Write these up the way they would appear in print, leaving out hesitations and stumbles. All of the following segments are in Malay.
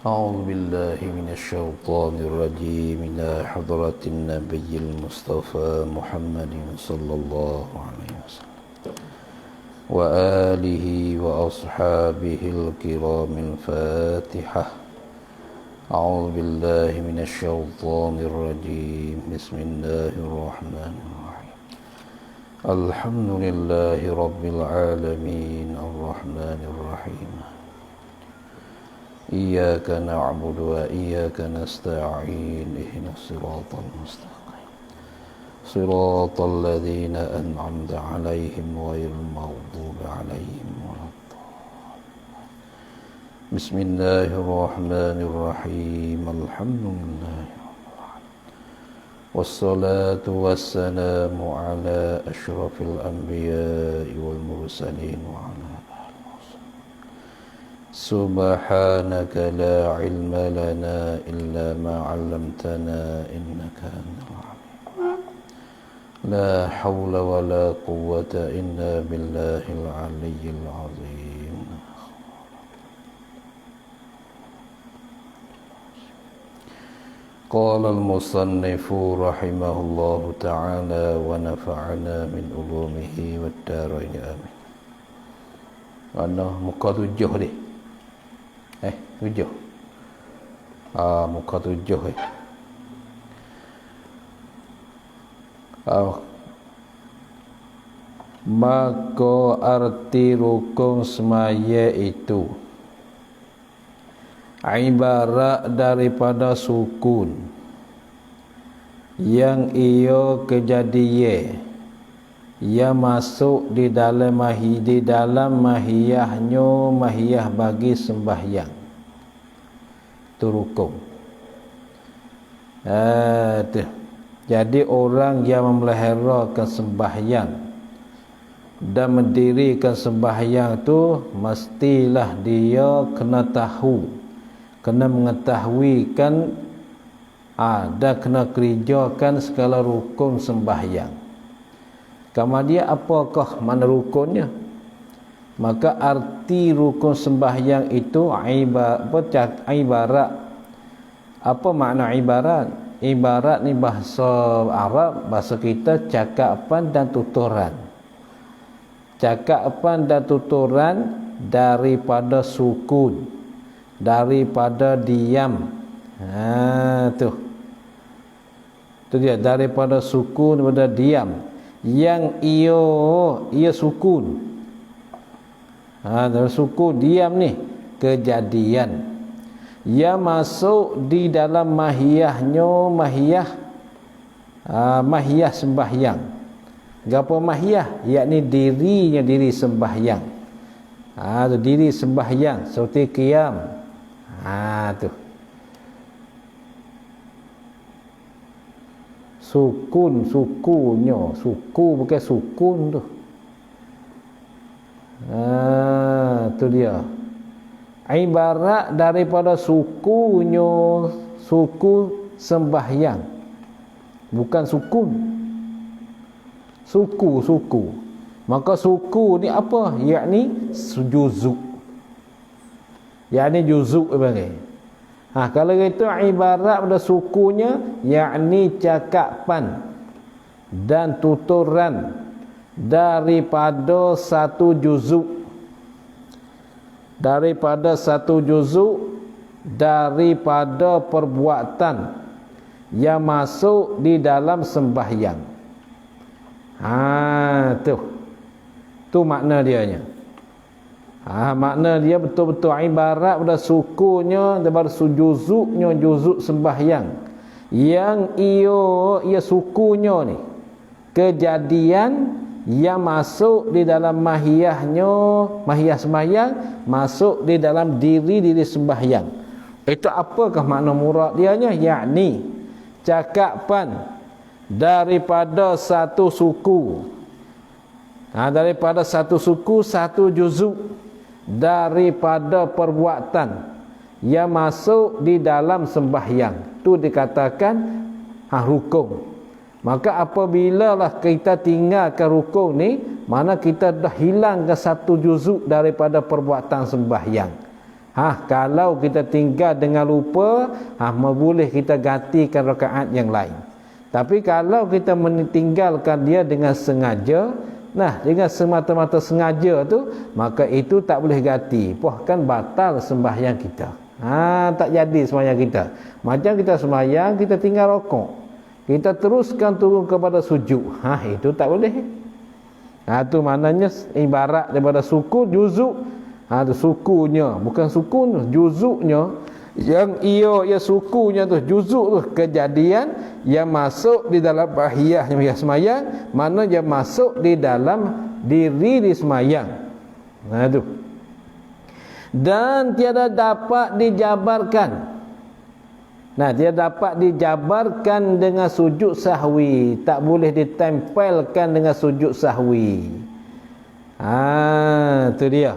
أعوذ بالله من الشيطان الرجيم إلى حضرة النبي المصطفى محمد صلى الله عليه وسلم وآله وأصحابه الكرام الفاتحة. أعوذ بالله من الشيطان الرجيم بسم الله الرحمن الرحيم. الحمد لله رب العالمين الرحمن الرحيم. إياك نعبد وإياك نستعين اهدنا الصراط المستقيم صراط الذين أنعمت عليهم غير المغضوب عليهم ولا الضالين. بسم الله الرحمن الرحيم. الحمد لله رب العالمين والصلاة والسلام على أشرف الأنبياء والمرسلين وعلى سبحانك لا علم لنا إلا ما علمتنا إنك أنت العليم. لا حول ولا قوة إلا بالله العلي العظيم. قال المصنف رحمه الله تعالى ونفعنا من علومه والدارين آمين. Mana muka 7 ni? 7. Muka 7 Maka arti rukun semaya itu ibarat daripada sukun yang ia kejadian ia masuk di dalam mahiyahnya mahiyah bagi sembahyang itu rukun. Jadi orang yang memeliharakan sembahyang dan mendirikan sembahyang tu mestilah dia kena tahu, kena mengetahui kan dan kena kerjakan segala rukun sembahyang. Kemudian apakah mana rukunnya? Maka arti rukun sembahyang itu ibarat. Apa makna ibarat? Ibarat ni bahasa Arab, bahasa kita cakapan dan tuturan. Cakapan dan tuturan daripada sukun, daripada diam. Tu dia, daripada sukun daripada diam. Yang ia sukun. Dalam sukun diam ni kejadian. Ia masuk di dalam mahiyahnya mahiyah sembahyang. Gapo mahiyah? Yakni dirinya diri sembahyang. Tu diri sembahyang seperti qiyam. Tu. Sukunnya, suku bukan sukun tu. Tu dia. Ibarat daripada sukunya, suku sembahyang. Bukan sukun. Suku. Maka suku ni apa? Yakni juzuk. Yakni juzuk bagi. Kalau itu ibarat pada sukunya yakni cakapan dan tuturan daripada satu juzuk, daripada perbuatan yang masuk di dalam sembahyang. Tu makna dianya. Makna dia betul-betul ibarat pada sukunya daripada juzuknya, juzuk sembahyang yang ia sukunya ni kejadian yang masuk di dalam mahiyahnya mahiyah sembahyang, masuk di dalam diri sembahyang. Itu apakah makna murad dianya? Yakni cakapan daripada satu suku, daripada satu suku, satu juzuk daripada perbuatan yang masuk di dalam sembahyang. Tu dikatakan rukun. Maka apabila lah kita tinggalkan rukun ni, mana kita dah hilangkan satu juzuk daripada perbuatan sembahyang. Kalau kita tinggal dengan lupa, boleh kita gantikan rakaat yang lain. Tapi kalau kita meninggalkan dia dengan sengaja, dengan semata-mata sengaja tu, maka itu tak boleh ganti, bahkan batal sembahyang kita. Tak jadi sembahyang kita. Macam kita sembahyang, kita tinggal rokok, kita teruskan turun kepada sujud, itu tak boleh. Itu maknanya ibarat daripada suku juzuk. Tu sukunya, bukan sukun, juzuknya. Yang ia sukunya tu, juzuk tu, kejadian yang masuk di dalam bahiyahnya semayang, mana yang masuk di dalam diri di semayang. Tu. Dan tiada dapat dijabarkan. Tiada dapat dijabarkan dengan sujud sahwi. Tak boleh ditempelkan dengan sujud sahwi. Itu dia.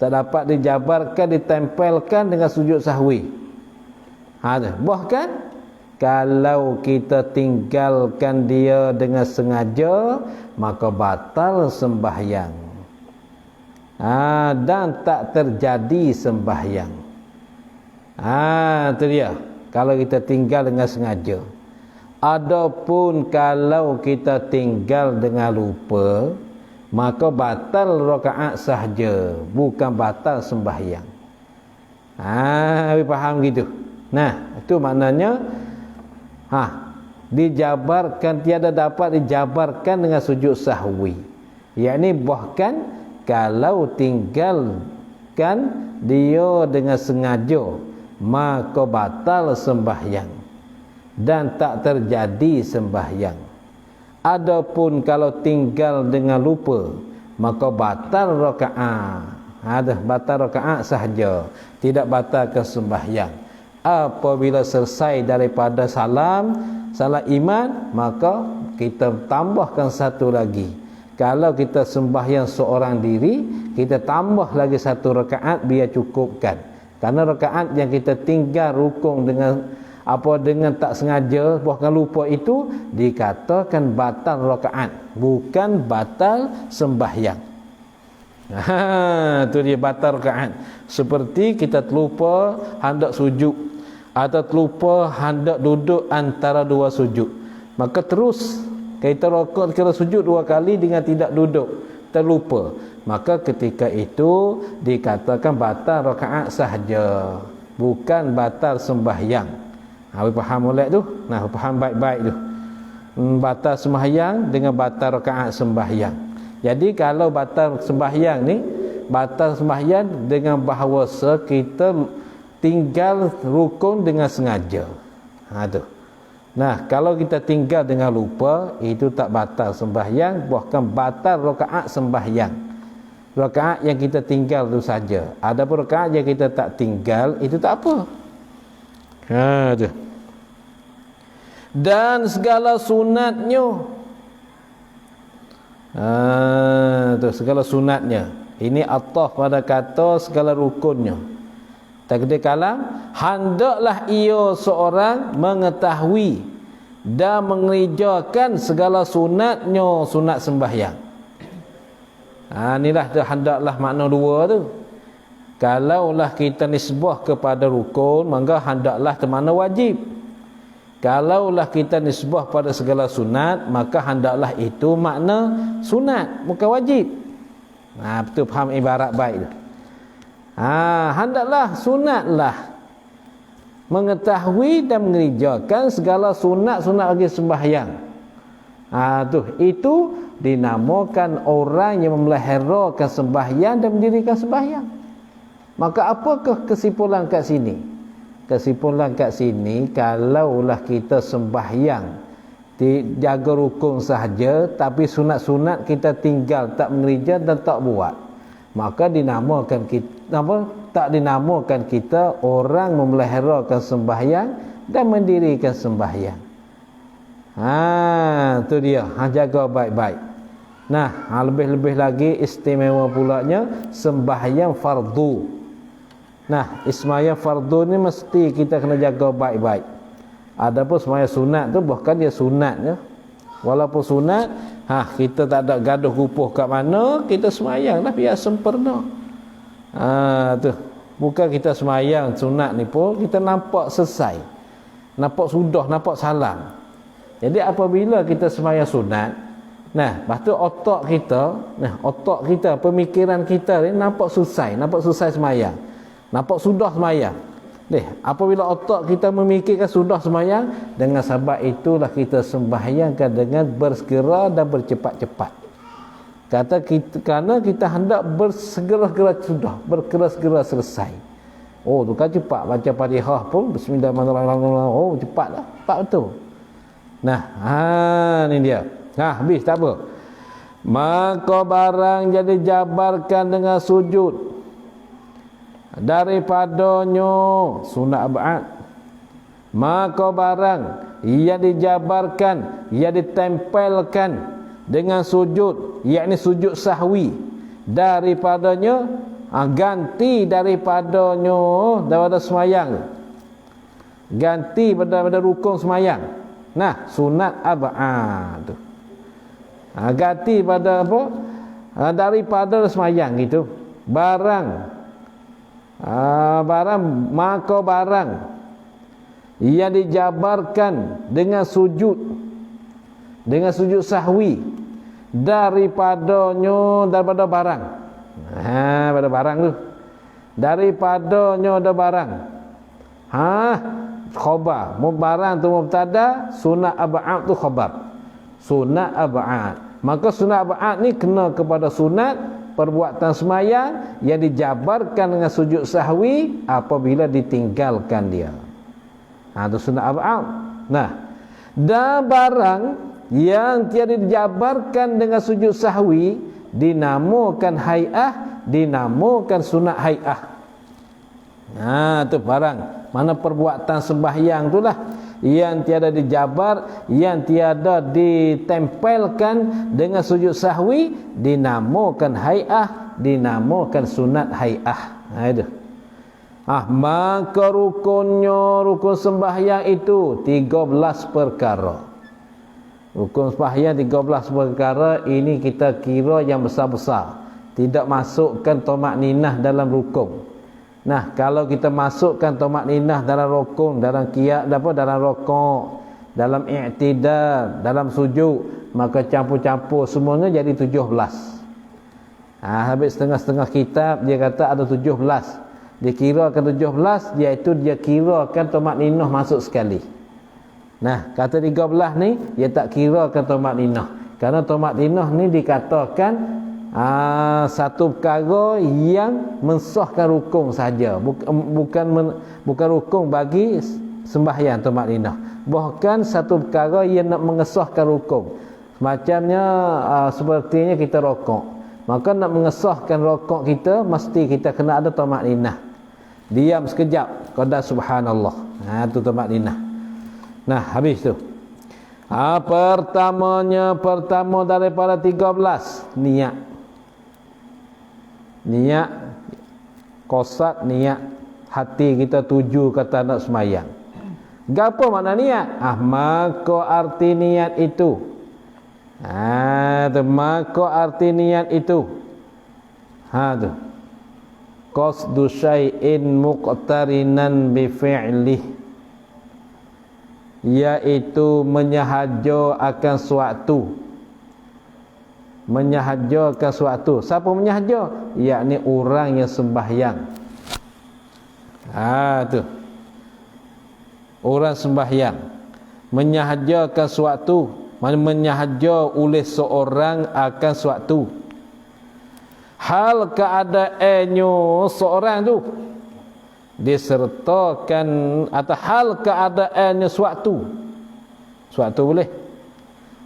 Tak dapat dijabarkan, ditempelkan dengan sujud sahwi. Bahkan kalau kita tinggalkan dia dengan sengaja, maka batal sembahyang. Dan tak terjadi sembahyang. Itu dia. Kalau kita tinggal dengan sengaja. Adapun kalau kita tinggal dengan lupa, maka batal rakaat sahaja, bukan batal sembahyang. Faham gitu? Itu maknanya dijabarkan, tiada dapat dijabarkan dengan sujud sahwi. Yakni bahkan kalau tinggalkan dia dengan sengaja, maka batal sembahyang dan tak terjadi sembahyang. Adapun kalau tinggal dengan lupa, maka batal rakaat. Batal rakaat sahaja, tidak batalkan sembahyang. Apabila selesai daripada salam iman, maka kita tambahkan satu lagi. Kalau kita sembahyang seorang diri, kita tambah lagi satu rakaat biar cukupkan. Karena rakaat yang kita tinggal rukun dengan tak sengaja, bahkan lupa, itu dikatakan batal rakaat, bukan batal sembahyang. Itu dia batal rakaat. Seperti kita terlupa hendak sujud, atau terlupa hendak duduk antara dua sujud, maka terus kita rokok, kita sujud dua kali dengan tidak duduk, terlupa, maka ketika itu dikatakan batal rakaat sahaja, bukan batal sembahyang. Faham molek tu? Faham baik-baik tu. Batal sembahyang dengan batal rakaat sembahyang. Jadi kalau batal sembahyang ni, batal sembahyang dengan bahawa kita tinggal rukun dengan sengaja. Tu. Kalau kita tinggal dengan lupa, itu tak batal sembahyang, bahkan batal rakaat sembahyang. Rakaat yang kita tinggal tu saja. Adapun rakaat yang kita tak tinggal, itu tak apa. Tu. Dan segala sunatnya, tu segala sunatnya. Ini ataf pada kata segala rukunnya. Takdir kalam, hendaklah ia seorang mengetahui dan mengerjakan segala sunatnya, sunat sembahyang. Inilah hendaklah makna dua tu. Kalaulah kita nisbah kepada rukun, maka hendaklah termakna wajib. Kalaulah kita nisbah pada segala sunat, maka hendaklah itu makna sunat, bukan wajib. Betul, faham ibarat baik tu. Hendaklah sunatlah mengetahui dan mengerjakan segala sunat-sunat bagi sembahyang. Itu dinamakan orang yang memeliharakan sembahyang dan mendirikan sembahyang. Maka apakah kesimpulan kat sini? Kesimpulan kat sini, kalaulah kita sembahyang jaga rukun sahaja, tapi sunat-sunat kita tinggal, tak mengerja dan tak buat, maka dinamakan kita tak dinamakan kita orang memeliharakan sembahyang dan mendirikan sembahyang. Tu dia, jaga baik-baik. Lebih-lebih lagi istimewa pulanya sembahyang fardu. Sembahyang fardu ni mesti kita kena jaga baik-baik. Adapun sembahyang sunat tu bahkan dia sunatnya. Walaupun sunat, kita tak ada gaduh kupuh kat mana, kita sembahyang dah biar sempurna. Tu. Bukan kita semayang sunat ni pun kita nampak selesai, nampak sudah, nampak salam. Jadi apabila kita semayang sunat, nah, lepas tu otak kita, pemikiran kita ni nampak selesai semayang, nampak sudah semayang. Apabila otak kita memikirkan sudah semayang, dengan sebab itulah kita sembahyangkan dengan bersegera dan bercepat-cepat. Kerana kita hendak bersegera-segera sudah, bersegera selesai. Oh, tu kan cepat baca Fatihah pun bismillahirrahmanirrahim. Oh, cepatlah, cepat betul. Nah, ni dia. Habis tak apa. Maka barang jadi jabarkan dengan sujud daripadanya sunat ab'ad, maka barang ia dijabarkan, ia ditempelkan dengan sujud, yakni sujud sahwi daripadanya, ganti daripadanya daripada semayang, ganti pada rukun semayang. Nah, sunat ab'ad tu ganti pada apa, daripada semayang itu maka barang ia dijabarkan dengan sujud sahwi daripada barang, pada barang tu, daripadanya ada barang, khabar, barang tu mubtada, sunat ab'ad tu khabar, sunat ab'ad. Maka sunat ab'ad ni kena kepada sunat perbuatan semayang yang dijabarkan dengan sujud sahwi apabila ditinggalkan dia. Itu sunat ab'ad. Nah, dan barang yang tiada dijabarkan dengan sujud sahwi dinamakan hay'ah, dinamakan sunat hay'ah. Itu barang mana perbuatan sembahyang itulah yang tiada dijabar, yang tiada ditempelkan dengan sujud sahwi, dinamakan hay'ah, dinamakan sunat hay'ah. Itu. Maka rukun sembahyang itu 13 perkara. Rukun sembahyang 13 perkara ini kita kira yang besar-besar. Tidak masukkan tamakninah dalam rukun. Nah, kalau kita masukkan tamakninah dalam rukun, dalam dalam rukuk, dalam i'tidal, dalam sujud, maka campur-campur semuanya jadi 17. Habis setengah-setengah kitab dia kata ada 17. Dia kirakan 17, iaitu dia kirakan tamakninah masuk sekali. Nah, kata 13 ni dia tak kirakan tamakninah. Kerana tamakninah ni dikatakan satu perkara yang mensahkan rukun saja, bukan rukun bagi sembahyang tamakninah, bahkan satu perkara yang nak mengesahkan rukun. Semacamnya sepertinya kita rokok, maka nak mengesahkan rokok kita mesti kita kena ada tamakninah. Diam sekejap, qada subhanallah. Itu tamakninah. Nah, habis tu pertama daripada 13 niat qasad, niat hati kita tuju kata nak semayang. Gapo makna niat? Maka arti niat itu maka arti niat itu tu qasdu syai'in muqtarinan bi fi'lih, iaitu menyahaja akan suatu. Siapa menyahaja? Yakni orang yang sembahyang. Tu orang sembahyang menyahajakan suatu, menyahaja oleh seorang akan suatu. Hal keadaannya seorang tu disertakan, atau hal keadaannya suatu boleh,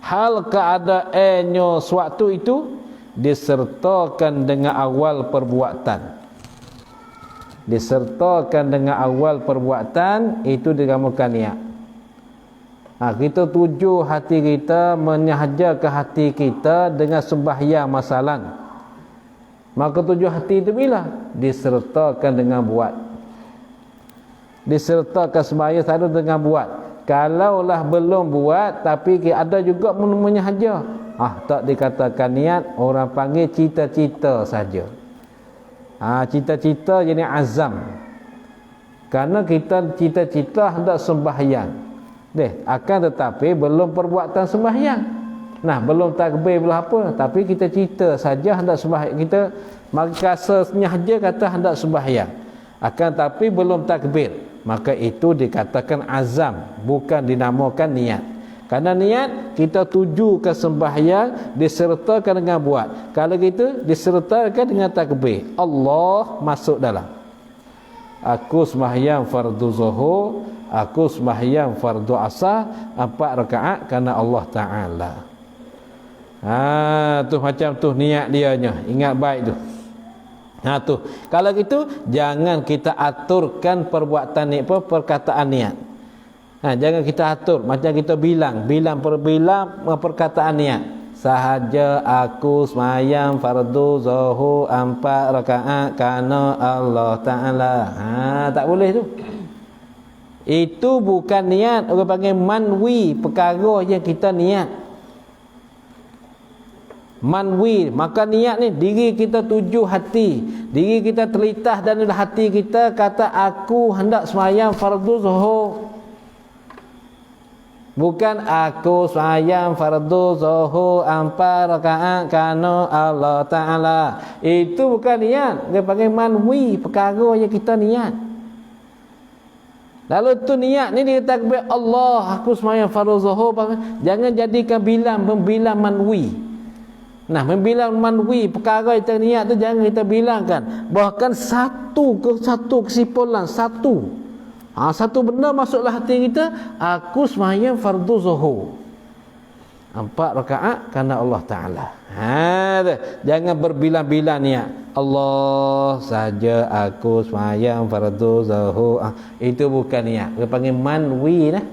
hal keadaannya suatu itu disertakan dengan awal perbuatan. Itu dinamakan niat. Kita tuju hati kita, menyahajakan hati kita dengan sembahyang masalan. Maka tuju hati itu bila? Disertakan dengan buat. Disertakan sembahyang selalu dengan buat. Kalaulah belum buat tapi ada juga menyahaja, tak dikatakan niat, orang panggil cita-cita saja. Cita-cita jadi azam. Kerana kita cita-cita hendak sembahyang. Akan tetapi belum perbuatan sembahyang. Nah, belum takbir belum apa, tapi kita cita saja hendak sembahyang. Kita mari rasanya saja kata hendak sembahyang. Akan tapi belum takbir. Maka itu dikatakan azam, bukan dinamakan niat. Karena niat kita tuju ke sembahyang disertakan dengan buat. Kalau gitu disertakan dengan takbir. Allah masuk dalam. Aku sembahyang fardu zuhur, aku sembahyang fardu asar 4 rakaat kerana Allah Taala. Tu macam tu niat dianya. Ingat baik tu. Tu. Kalau gitu jangan kita aturkan perbuatan ni perkataan niat. Jangan kita atur macam kita bilang perkataan niat. Sahaja aku sembahyang fardu zuhur 4 rakaat kerana Allah Taala. Tak boleh tu. Itu bukan niat, orang panggil manwi, perkara yang kita niat. Manwi, maka niat ni diri kita tuju hati, diri kita terlintas dan hati kita kata aku hendak sembahyang fardu zuhur. Bukan aku sembahyang fardu zuhur 4 rakaat kerana Allah Taala. Itu bukan niat, dia panggil manwi, perkara yang kita niat. Lalu tu niat ni dia takbir Allah, aku sembahyang fardu zuhur. Jangan jadikan membilang manwi. Nah, membilang manwi perkara kita niat tu jangan kita bilangkan. Bahkan satu kesimpulan, satu benda masuklah hati kita, aku sembahyang fardu zuhur 4 rakaat kerana Allah Taala. Jangan berbilang-bilang niat. Allah saja aku sembahyang fardu zuhur. Itu bukan niat. Dia panggil manwi dah.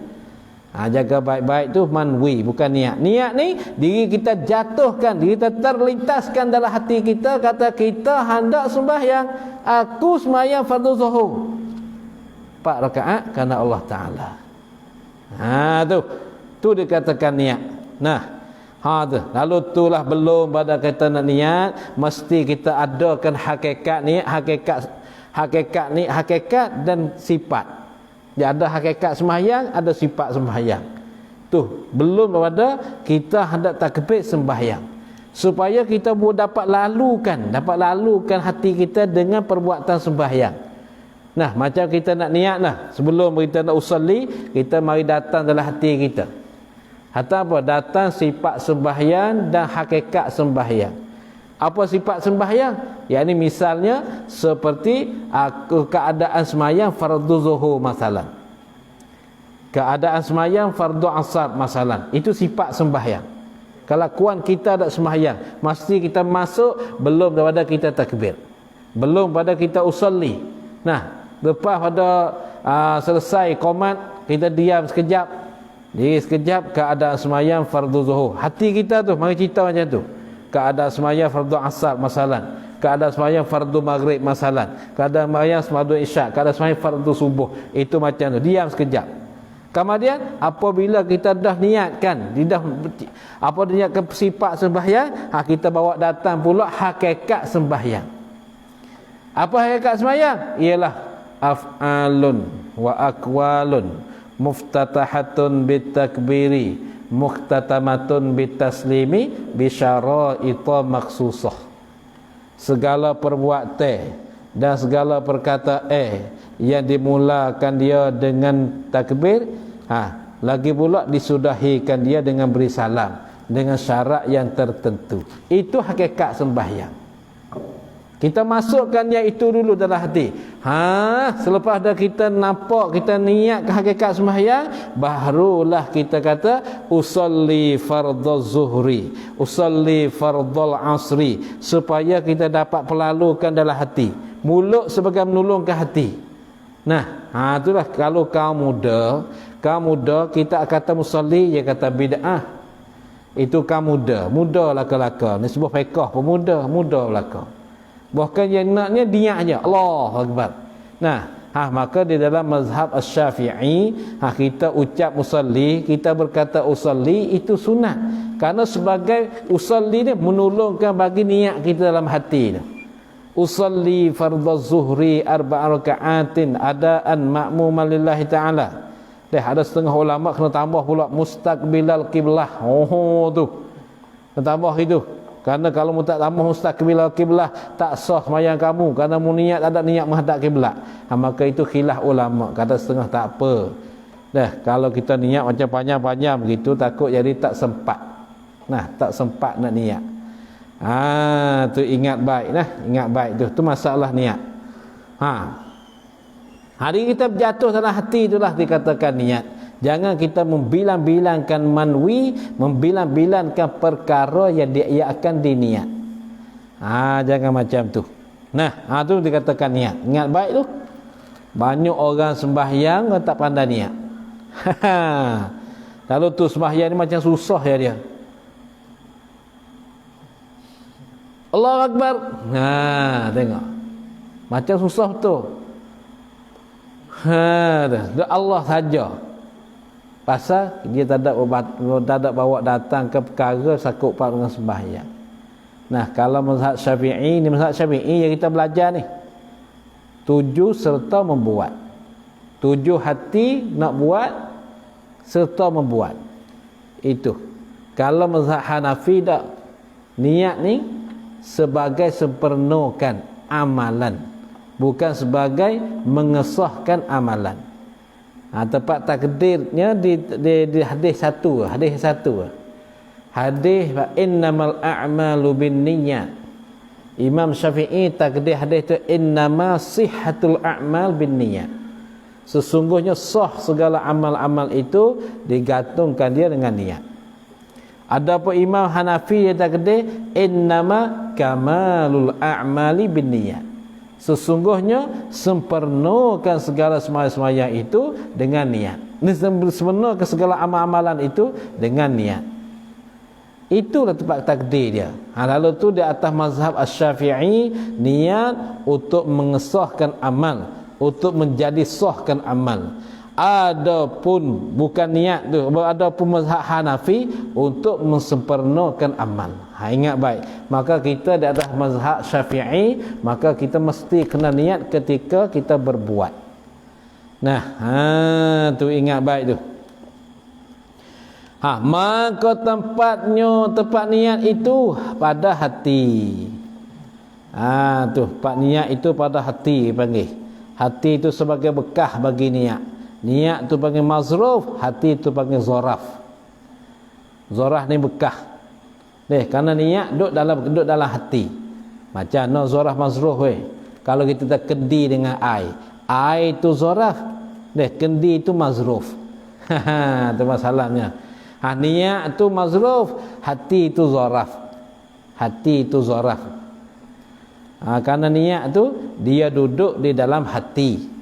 Jaga baik-baik tu manwi, bukan niat. Niat ni diri kita jatuhkan, diri kita terlintaskan dalam hati kita, kata kita hendak sembahyang, aku sembahyang fardu zuhur 4 rakaat kerana Allah Taala. Tu dikatakan niat. Tu. Lalu itulah belum pada kata nak niat, mesti kita adakan hakikat niat, hakikat dan sifat. Dia ada hakikat sembahyang, ada sifat sembahyang. Tu belum pada kita hendak takbir sembahyang. Supaya kita dapat lalukan hati kita dengan perbuatan sembahyang. Nah, macam kita nak niat lah, sebelum kita nak usalli, kita mari datang dalam hati kita. Atau apa? Datang sifat sembahyang dan hakikat sembahyang. Apa sifat sembahyang? Yakni misalnya seperti keadaan sembahyang fardu zuhur masalah. Keadaan sembahyang fardu asar masalah. Itu sifat sembahyang. Kelakuan kita ada sembahyang, mesti kita masuk belum pada kita takbir. Belum pada kita usalli. Nah, lepas pada selesai qomat, kita diam sekejap. Jadi sekejap keadaan sembahyang fardu zuhur. Hati kita tu mari cerita macam tu. Keadaan sembahyang fardu asar masalah, keadaan sembahyang fardu maghrib masalah, keadaan sembahyang fardu isyak, keadaan sembahyang fardu subuh. Itu macam tu, diam sekejap. Kemudian apabila kita dah niatkan, niatkan sifat sembahyang, kita bawa datang pula hakikat sembahyang. Apa hakikat sembahyang? Ialah af'alun wa aqwalun muftatahatun bitakbiri muhtatamatun bitaslimi bisyaraita maksusah. Segala perbuatan dan segala perkataan yang dimulakan dia dengan takbir, lagi pula disudahikan dia dengan beri salam dengan syarat yang tertentu. Itu hakikat sembahyang. Kita masukkan yang itu dulu dalam hati. Selepas dah kita nampak, kita niat ke hakikat sembahyang, barulah kita kata usalli fardhu zuhri, usalli fardhu asri, supaya kita dapat pelalukan dalam hati. Mulut sebagai menolongkan hati. Itulah kalau kaum muda kita kata musalli, dia kata bid'ah. Itu kaum muda laka-laka. Ni sebuah fiqh pemuda, muda laka. Bahkan yang naknya niat aja, Allahu Akbar. Maka di dalam mazhab Asy-Syafi'i, kita ucap usalli, kita berkata usalli itu sunat. Karena sebagai usalli ni menolongkan bagi niat kita dalam hati tu. usalli fardhu zuhri arba'a raka'atin adaan ma'muman lillahi ta'ala. Ada setengah ulama kena tambah pula mustaqbilal qiblah. Oh tu. Kena tambah itu. Karena kalau mu tak tambah mustaqbilal qiblah tak sah sembahyang kamu kerana mu niat ada niat menghadap kiblat. Maka itu khilaf ulama. Kata setengah tak apa. Dah, kalau kita niat macam panjang-panjang begitu takut jadi tak sempat. Nah, tak sempat nak niat. Tu ingat baik nah, ingat baik tu. Tu masalah niat. Hari kita berjatuh dalam hati itulah dikatakan niat. Jangan kita membilang-bilangkan manwi, membilang-bilangkan perkara yang dia akan diniat. Jangan macam tu. Nah, tu dikatakan niat. Ingat baik tu. Banyak orang sembahyang tak pandai niat. Kalau tu sembahyang ni macam susah ya dia. Allahu Akbar. Tengok. Macam susah betul. Allah saja. Pasal dia tak ada bawa datang ke perkara sakut pak dengan sembahyang. Nah, kalau mazhab Syafi'i ni, mazhab Syafi'i yang kita belajar ni. 7 serta membuat. 7 hati nak buat serta membuat. Itu. Kalau mazhab Hanafi tak, niat ni sebagai sempurnakan amalan, bukan sebagai mengesahkan amalan. Tempat takdirnya di hadis satu. Hadis innamal a'malu binniyat. Imam Syafi'i takdir hadis tu innama sihhatul a'mal binniyat. Sesungguhnya sah segala amal-amal itu digantungkan dia dengan niat. Adapun Imam Hanafi dia takdir innama kamalul a'mali binniyat. Sesungguhnya sempurnakan segala sembahyang itu dengan niat. Sempurnakan segala amal-amalan itu dengan niat. Itulah tempat takdir dia. Lalu tu di atas mazhab Asy-Syafi'i, niat untuk mengesahkan amal, untuk menjadi sahkan amal. Adapun bukan niat tu, adapun mazhab Hanafi untuk mensempurnakan amal. Ingat baik. Maka kita di atas mazhab Syafi'i, maka kita mesti kena niat ketika kita berbuat. Nah, tu ingat baik tu. Maka tempat niat itu pada hati. Tu tempat niat itu pada hati panggil. Hati itu sebagai bekah bagi niat. Niat tu panggil mazruf, hati tu panggil zoraf. Zoraf ni bekah. Kerana niat duduk dalam hati. Macam no zoraf mazruf weh. Kalau kita tak kendi dengan air tu zoraf. Kendi itu mazruf. Tu masalahnya. Niat tu mazruf, hati itu zoraf. Hati itu zoraf. Kerana niat tu dia duduk di dalam hati.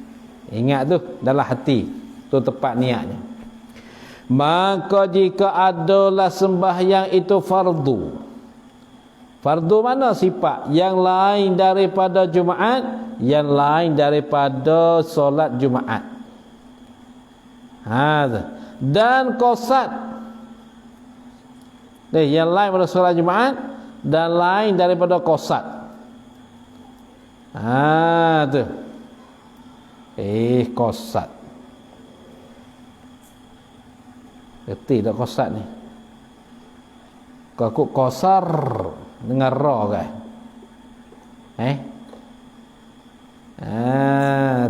Ingat tu, dalam hati. Tu tempat niatnya. Maka jika adalah sembahyang itu fardu. Fardu mana sifat? Yang lain daripada Jumaat, yang lain daripada solat Jumaat. Dan qasad. Yang lain daripada solat Jumaat dan lain daripada qasad. Tu. Qasad. Kerti tak qasad ni? Kau qasar dengan ra kan?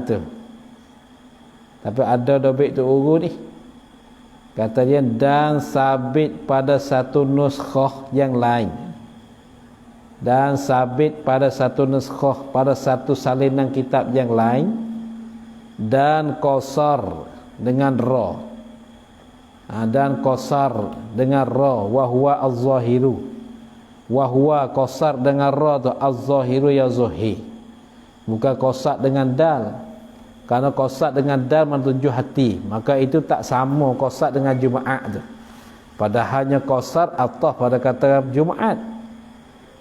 Tu. Tapi ada dobit tu uru ni. Kata dia dan sabit pada satu nuskhah yang lain. Dan sabit pada satu nuskhah, pada satu salinan kitab yang lain. Dan qasar dengan ra. Dan qasar dengan ra, wa huwa az-zahiru. Wa huwa qasar dengan ra tu az-zahiru ya zuhi. Bukan qasar dengan dal. Karena qasar dengan dal menuju hati, maka itu tak sama qasar dengan Jumaat tu. Padahalnya qasar ataf pada kata Jumaat.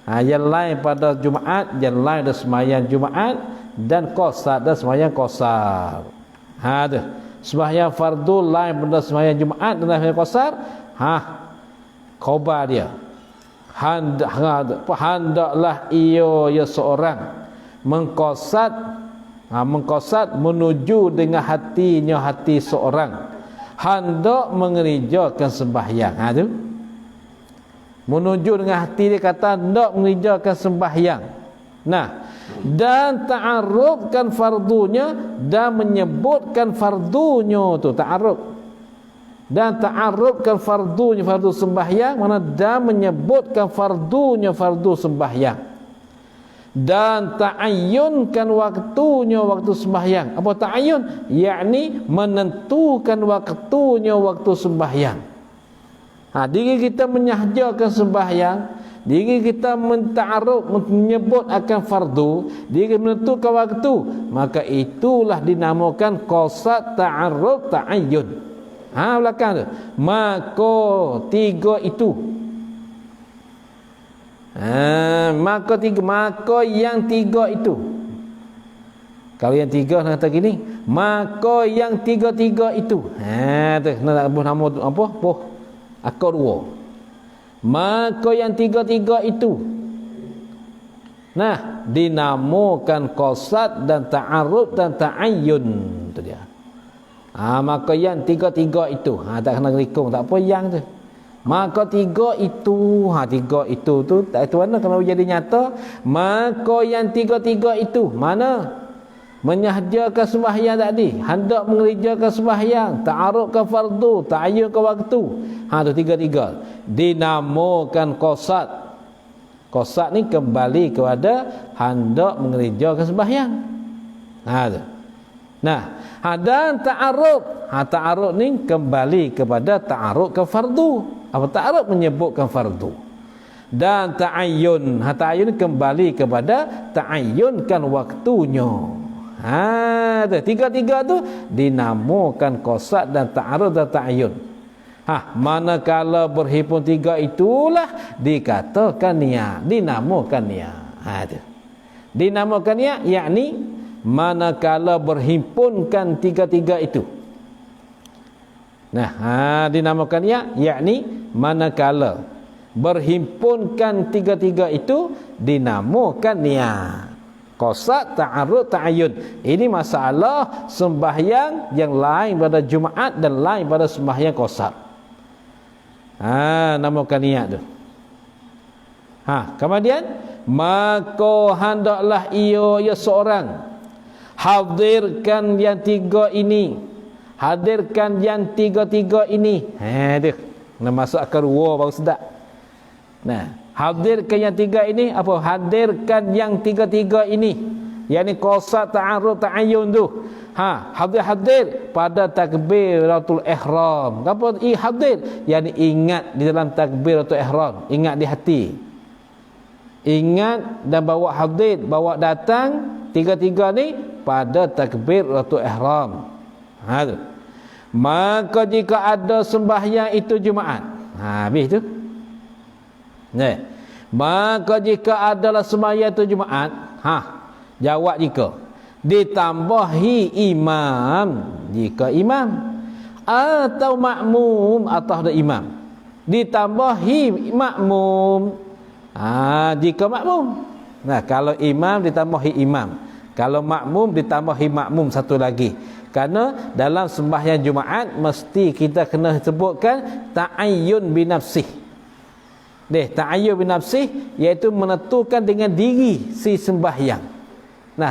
Yang lain pada Jumaat, yang lain pada sembahyang Jumaat, dan qasar dan sembahyang qasar. Tu. Sembahyang fardu lain pada sembahyang Jumaat dan sembahyang qasar. Khabar dia. Hendaklah ia seorang mengkosat mengkosat menuju dengan hatinya hati seorang hendak mengerjakan sembahyang. Tu menuju dengan hati dia kata hendak mengerjakan sembahyang. Nah, dan ta'arufkan fardunya dan menyebutkan fardunya tu ta'aruf. Dan ta'arufkan fardunya fardu sembahyang, mana dan menyebutkan fardunya fardu sembahyang. Dan ta'ayyunkan waktunya waktu sembahyang. Apa ta'ayyun? Yakni menentukan waktunya waktu sembahyang. Diri kita menyahjakan sembahyang, diri kita menta'aruf, menyebut akan fardu, diri menentukan waktu, maka itulah dinamakan qasad, ta'aruf, ta'ayyun. Belakang tu maka tiga itu maka yang tiga itu, kalau yang tiga nak kata gini, maka yang tiga-tiga itu tu nak nama apa akar dua, maka yang tiga-tiga itu nah dinamakan qasad dan ta'aruf dan ta'ayyun. Tu dia. Maka yang tiga-tiga itu tak kena rikung, tak apa yang tu. Maka tiga itu, tiga itu tu tak itu mana kalau jadi nyata. Maka yang tiga-tiga itu mana? Menyahjakan sembahyang tadi, hendak mengerjakan sembahyang, ta'arufkan fardu, ta'ayyunkan waktu. Tu tiga-tiga dinamakan qasad. Qasad ni kembali kepada hendak mengerjakan sembahyang. Tu. Dan ta'aruf. Ta'aruf ni kembali kepada ta'arufkan fardu. Apa ta'aruf? Menyebutkan fardu. Dan ta'ayyun. Ta'ayyun kembali kepada ta'ayyunkan waktunya. Tiga-tiga tu dinamakan qasad dan ta'aruf dan ta'ayyun. Manakala berhimpun tiga itulah dikatakan niat, dinamakan niat. Dinamakan niat yakni manakala berhimpunkan tiga-tiga itu. Dinamakan yakni manakala berhimpunkan tiga-tiga itu dinamakan niat. Qasad, ta'aruf, ta'ayyun. Ini masalah sembahyang yang lain pada Jumaat dan lain pada sembahyang qasad. Namakan niat tu. Kemudian maka hendaklah ia seorang hadirkan yang tiga ini. Hadirkan yang tiga-tiga ini. Dia nak masuk akar dua baru sedap. Hadirkan yang tiga ini apa? Hadirkan yang tiga-tiga ini. Yang ni qasad, ta'aruf, ta'ayyun tu. Hadir pada takbiratul ihram. Apa hadir? Yang ni ingat di dalam takbiratul ihram, ingat di hati. Ingat dan bawa hadir, bawa datang tiga-tiga ni pada takbiratul ihram. Maka jika ada sembahyang itu Jumaat, habis tu. Maka jika adalah sembahyang itu Jumaat, jawab jika ditambahi imam, jika imam atau makmum atau ada imam, ditambahi makmum. Jika makmum, kalau imam ditambahi imam, kalau makmum ditambahi makmum satu lagi. Kerana dalam sembahyang Jumaat mesti kita kena sebutkan ta'ayyun binafsih. Ta'ayyun binafsih iaitu menentukan dengan diri si sembahyang.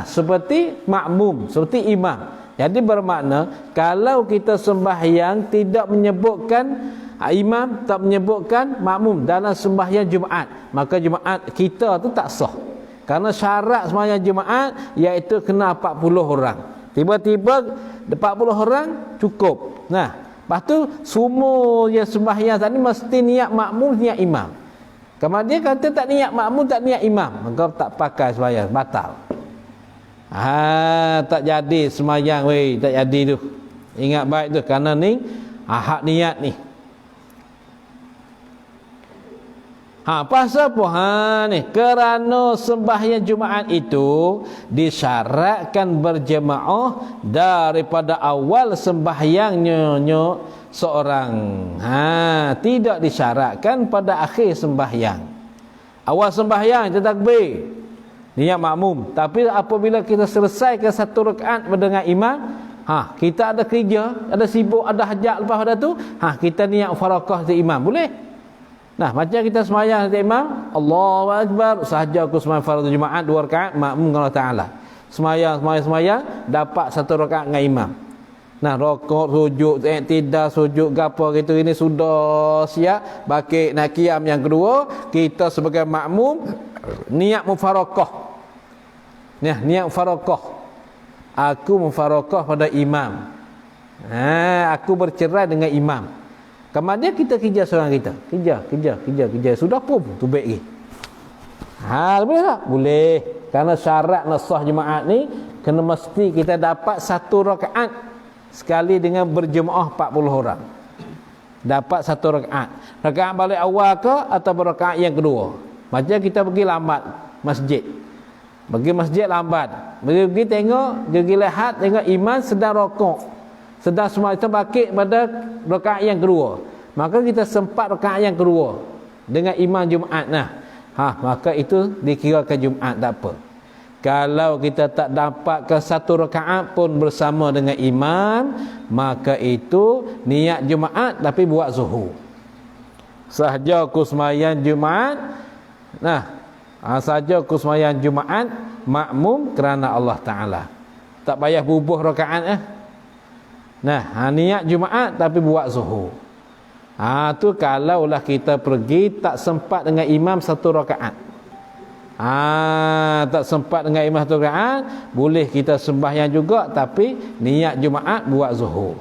Seperti makmum, seperti imam. Jadi bermakna kalau kita sembahyang tidak menyebutkan imam, tak menyebutkan makmum dalam sembahyang Jumaat, maka Jumaat kita tu tak sah. Kerana syarat sembahyang Jumaat iaitu kena 40 orang. Tiba-tiba 40 orang cukup. Lepas tu semua yang sembahyang tadi mesti niat makmum, niat imam. Kemudian kata tak niat makmum, tak niat imam, maka tak pakai sembahyang, batal. Tak jadi sembahyang tak jadi tu. Ingat baik tu, kerana ni hak niat ni. Pasal apa? Kerana sembahyang Jumaat itu disyaratkan berjemaah daripada awal sembahyangnya seorang. Tidak disyaratkan pada akhir sembahyang. Awal sembahyang kita takbir, niat makmum. Tapi apabila kita selesaikan satu rakaat dengan imam, kita ada kerja, ada sibuk, ada hajat lepas pada tu, kita niat mufarakah dengan imam, boleh. Nah, macam kita sembahyang dengan imam, Allahu Akbar, sahaja aku sembahyang fardu Jumaat 2 rakaat makmum dengan Allah Taala. Sembahyang dapat satu rakaat dengan imam. Nah, rokok, sujud, tidak sujud gapo gitu ini sudah siap. Bakit nak qiyam yang kedua, kita sebagai makmum niat mufarakah. Niat mufarakah. Aku mufarakah pada imam. Aku bercerai dengan imam. Kemudian kita kerja seorang kita. Kerja. Sudah pun tu baik lagi. Boleh tak? Boleh. Karena syarat nasah Jumaat ni kena mesti kita dapat satu rakaat sekali dengan berjemaah 40 orang. Dapat satu rakaat. Rakaat balik awal ke atau rakaat yang kedua. Macam kita pergi lambat masjid. Pergi masjid lambat. Pergi tengok, pergi lihat tengok imam sedang rokok. Sedang semua itu bakit pada rakaat yang kedua. Maka kita sempat rakaat yang kedua dengan imam Jumaat. Maka itu dikirakan Jumaat, tak apa. Kalau kita tak dapat ke satu rakaat pun bersama dengan imam, maka itu niat Jumaat tapi buat zuhur. Sahaja aku sembahyang Jumaat. Sahaja aku sembahyang Jumaat makmum kerana Allah Taala. Tak payah bubuh rakaat niat Jumaat tapi buat zuhur. Tu kalaulah kita pergi tak sempat dengan imam satu rakaat. Tak sempat dengan imam satu rakaat, boleh kita sembahyang juga tapi niat Jumaat buat zuhur.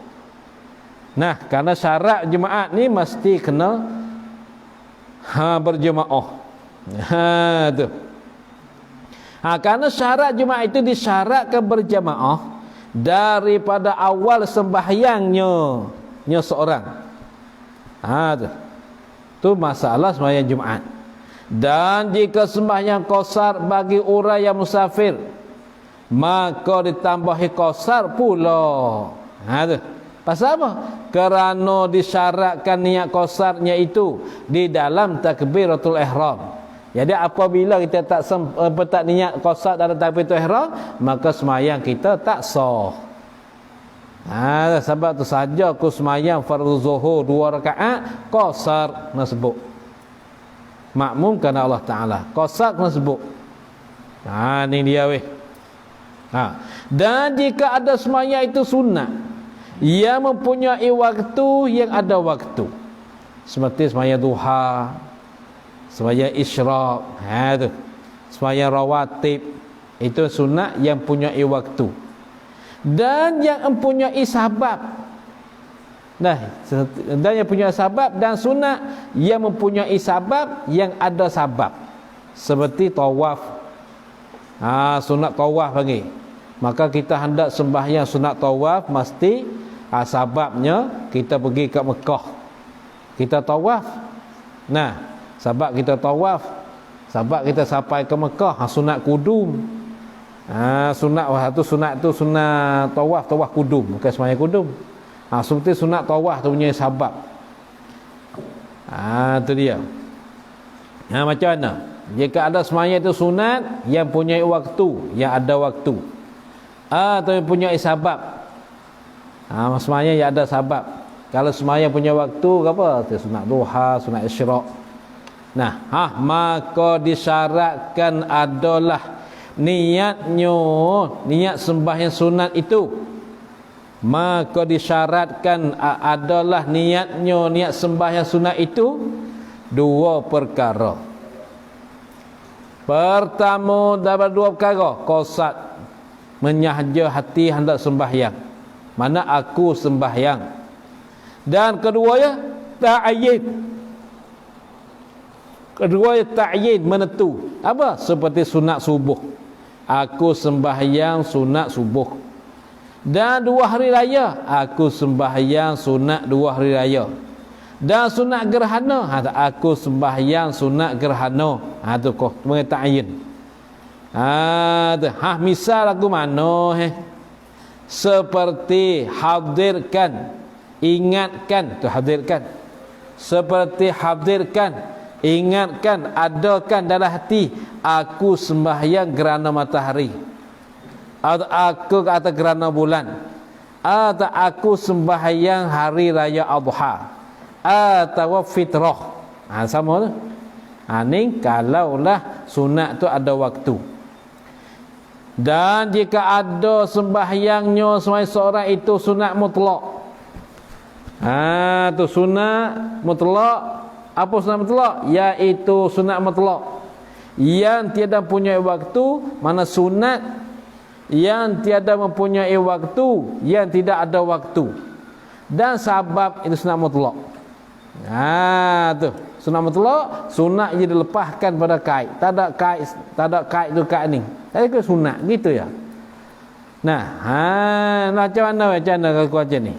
Kerana syarat Jumaat ni mesti kena berjemaah. Tu. Kerana syarat Jumaat itu disyaratkan berjemaah daripada awal sembahyangnya seorang. Tu masalah sembahyang Jumaat. Dan jika sembahyang qasar bagi orang yang musafir, maka ditambahi qasar pula. Tu. Pasal apa? Kerana disyaratkan niat qasarnya itu di dalam takbiratul ihram. Jadi apabila kita tak niat qasar dalam takbiratul ihram, maka sembahyang kita tak sah. Sebab tu saja aku sembahyang fardu zuhur 2 rakaat qasar nak sebut. Makmum kerana Allah Taala. Qasar nak sebut. Ni dia weh. Dan jika ada sembahyang itu sunat yang mempunyai waktu yang ada waktu. Seperti sembahyang duha, sembahyang isyraq, tu. Sembahyang rawatib, itu sunat yang mempunyai waktu. Dan yang mempunyai sebab. Dan yang punya sebab dan sunat yang mempunyai sebab yang ada sebab. Seperti tawaf. Sunat tawaf lagi. Maka kita hendak sembahyang sunat tawaf mesti sebabnya kita pergi ke Mekah. Kita tawaf. Sebab kita tawaf, sebab kita sampai ke Mekah, sunat kudum. Sunat tu sunat tawaf kudum, bukan sembahyang kudum. Seperti sunat tawaf tu punya sebab. Tu dia. Macam mana? Jika ada sembahyang itu sunat yang punya waktu, yang ada waktu. Atau yang punya sebab. Sembahyang yang ada sebab. Kalau sembahyang punya waktu apa? Sunat duha, sunat isyraq. Maka disyaratkan adalah niat sembahyang sunat itu. Maka disyaratkan adalah niat sembahyang sunat itu 2 perkara. Pertama dapat 2 perkara, qasad, menyahaja hati hendak sembahyang, mana aku sembahyang. Dan keduanya ta'yin. Keduanya ta'yin, menentu. Apa? Seperti sunat subuh. Aku sembahyang sunat subuh. Dan 2 hari raya aku sembahyang sunat 2 hari raya. Dan sunat gerhana, aku sembahyang sunat gerhana. Tu kau ta'yin. Misal aku mana seperti hadirkan, ingatkan, tu hadirkan. Seperti hadirkan Ingatkan, adakan dalam hati, aku sembahyang gerana matahari, atau aku kata gerana bulan, atau aku sembahyang hari raya Adha, atau fitrah. Sama tu. Ni kalaulah sunat tu ada waktu. Dan jika ada sembahyangnya sembahyang seorang itu sunat mutlak. Tu sunat mutlak. Apa sunat mutlak? Iaitu sunat mutlak yang tiada mempunyai waktu. Mana sunat yang tiada mempunyai waktu, yang tidak ada waktu. Dan sabab itu sunat mutlak. Tu sunat mutlak, sunat je dilepaskan pada kait. Tak ada kait tu kait ni. Tapi ke sunat gitu ya. Nah, macam mana kalau macam ni?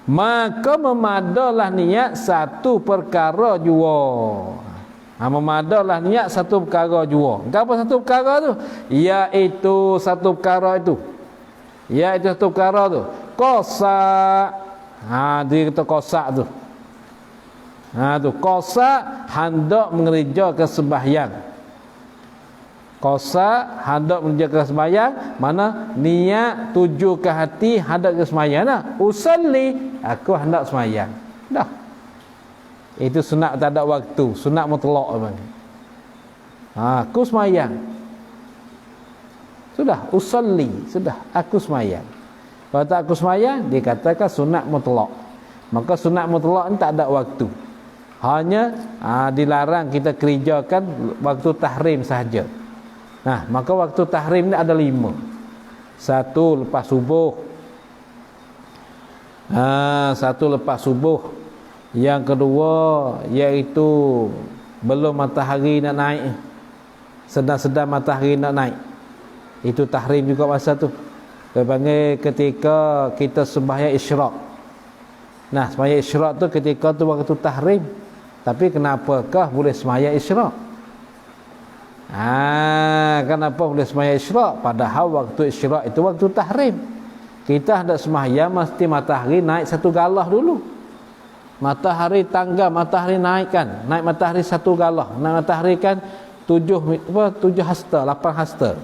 Maka memadalah niat satu perkara jua. Memadalah niat satu perkara jua. Apa satu perkara tu? Iaitu satu perkara itu. Iaitu satu perkara tu. Kosak. Dia kata kosak tu. Tu kosak hendak mengerjakan sembahyang. Kosak hendak mengerjakan sembahyang, mana niat tuju ke hati hendak ke sembahyang dah. Usalli, aku hendak sembahyang. Dah. Itu sunat tak ada waktu, sunat mutlak bang. Aku sembahyang. Sudah, usalli, sudah aku sembahyang. Kalau tak aku sembahyang, dikatakan sunat mutlak. Maka sunat mutlak ni tak ada waktu. Hanya dilarang kita kerjakan waktu tahrim sahaja. Maka waktu tahrim ni ada 5. 1 lepas subuh. 1 lepas subuh. Yang kedua iaitu belum matahari nak naik, sedang-sedang matahari nak naik. Itu tahrim juga masa tu. Dia panggil ketika kita sembahyang isyraq. Sembahyang isyraq tu ketika tu waktu tahrim. Tapi kenapakah boleh sembahyang isyraq? Kenapa boleh sembahyang isyraq? Padahal waktu isyraq itu waktu tahrim. Kita hendak sembahyang mesti matahari naik 1 galah dulu. Matahari tangga, matahari naikkan. Naik matahari 1 galah. Naik matahari kan 7 hasta, 8 hasta.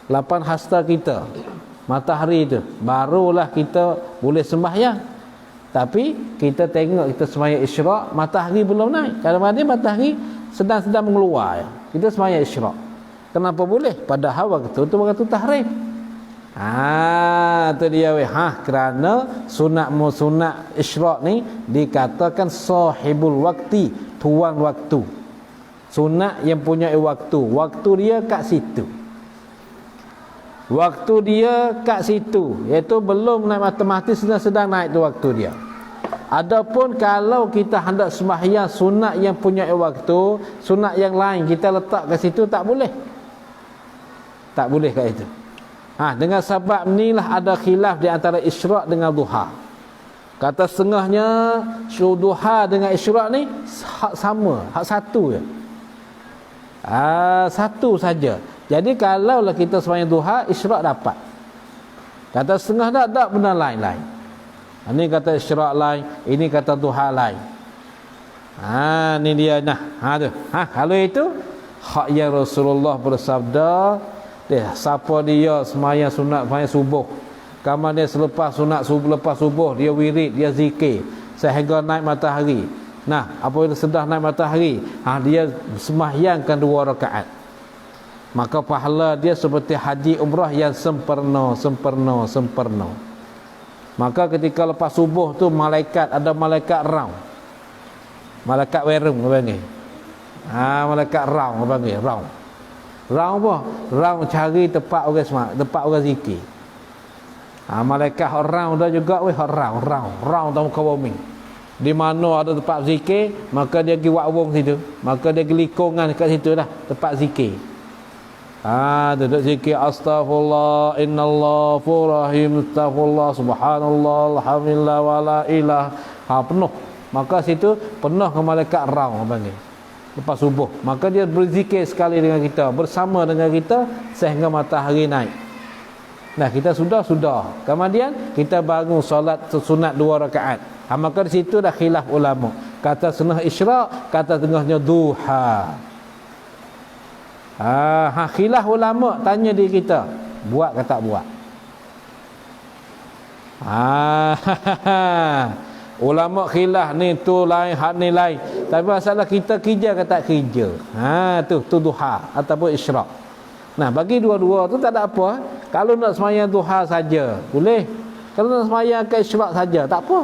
8 hasta kita. Matahari itu barulah kita boleh sembahyang. Tapi kita tengok kita sembahyang isyraq, matahari belum naik. Kadang-kadang matahari sedang mengeluar. Kita sembahyang isyraq. Kenapa boleh? Padahal waktu tu waktu tahrim. Tu dia kerana sunat isyraq ni dikatakan sahibul waktu, tuan waktu. Sunat yang punya waktu. Waktu dia kat situ. Waktu dia kat situ, iaitu belum naik matahari, sedang naik tu waktu dia. Adapun kalau kita hendak sembahyang sunat yang punya waktu, sunat yang lain kita letak kat situ, tak boleh. Tak boleh kat itu. Dengan sebab inilah ada khilaf di antara isyraq dengan duha. Kata setengahnya duha dengan isyraq ni hak sama, hak satu je. Satu saja. Jadi kalaulah kita sembahyang duha, isyraq dapat. Kata setengah tak benda lain-lain. Ini kata isyraq lain, ini kata duha lain. Ni dia tu. Kalau itu hak yang Rasulullah bersabda, siapa dia sembahyang sunat, sembahyang subuh, kamar dia selepas sunat subuh, lepas subuh dia wirid, dia zikir sehingga naik matahari. Apabila sudah naik matahari, dia sembahyangkan 2 rakaat. Maka pahala dia seperti haji umrah yang sempurna. Maka ketika lepas subuh tu ada malaikat raung. Malaikat werung apa panggil? Malaikat raung apa panggil? Raung apa? Raung cari tempat orang semak, tempat orang zikir. Malaikat raung dah juga raung tahu kau bumi. Di mana ada tempat zikir, maka dia pergi wawung situ. Maka dia pergi likungan kat situ dah, tempat zikir. Duduk zikir astaghfirullah innallahu rahim, astaghfirullah subhanallah alhamdulillah wala ilah. Penuh. Maka situ penuh ke malaikat raung panggil. Lepas subuh, maka dia berzikir sekali dengan kita, bersama dengan kita sehingga matahari naik. Nah, kita sudah. Kemudian kita bangun solat sunat 2 rakaat. Maka di situ dah khilaf ulama. Kata setengah isyraq, kata tengahnya duha. Khilaf ulama tanya di kita, buat ke tak buat? Ulama khilaf ni tu lain, hak ni lain. Tapi masalah kita kerja ke tak kerja. Tu duha ataupun isyraq. Nah, bagi dua-dua tu tak ada apa. Kalau nak sembahyang duha saja, boleh. Kalau nak sembahyang ke isyraq saja, tak apa.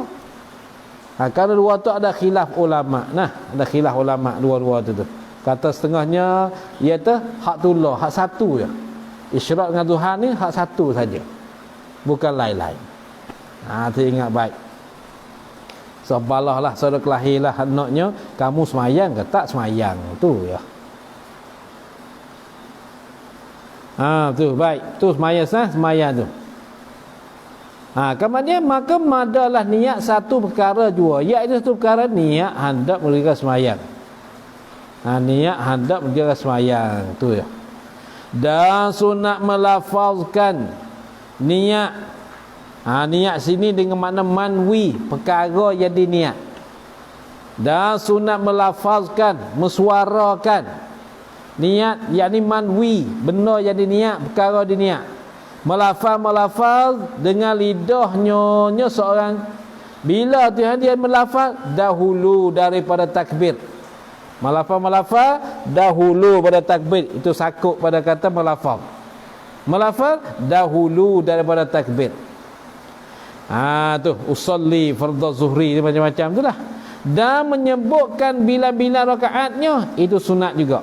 Kerana dua tu ada khilaf ulama. Nah, ada khilaf ulama dua-dua tu. Kata setengahnya iaitu hak tullah, hak satu je. Isyraq dengan duha ni hak satu saja. Bukan lain-lain. Tu ingat baik. Sabarlah saudara kelahilah anaknya, kamu semayang ke tak semayang, tu ya. Tu baik. Tu semayang tu. Kemudian maka madalah niat satu perkara jua, iaitu satu perkara niat hendak mengerjakan semayang. Niat hendak mengerjakan semayang, tu ya. Dan sunat melafazkan niat. Niat sini dengan makna manwi, perkara yang diniat. Dan sunat melafazkan, mensuarakan niat, yakni manwi, benda yang diniat, perkara diniat. Melafaz dengan lidahnya seorang. Bila Tuhan dia melafaz dahulu daripada takbir. Melafaz dahulu pada takbir. Itu sakut pada kata melafaz. Melafaz dahulu daripada takbir. Tu usolli fardhu zuhri, macam-macam tu lah. Dan menyebutkan bila-bila rakaatnya, itu sunat juga.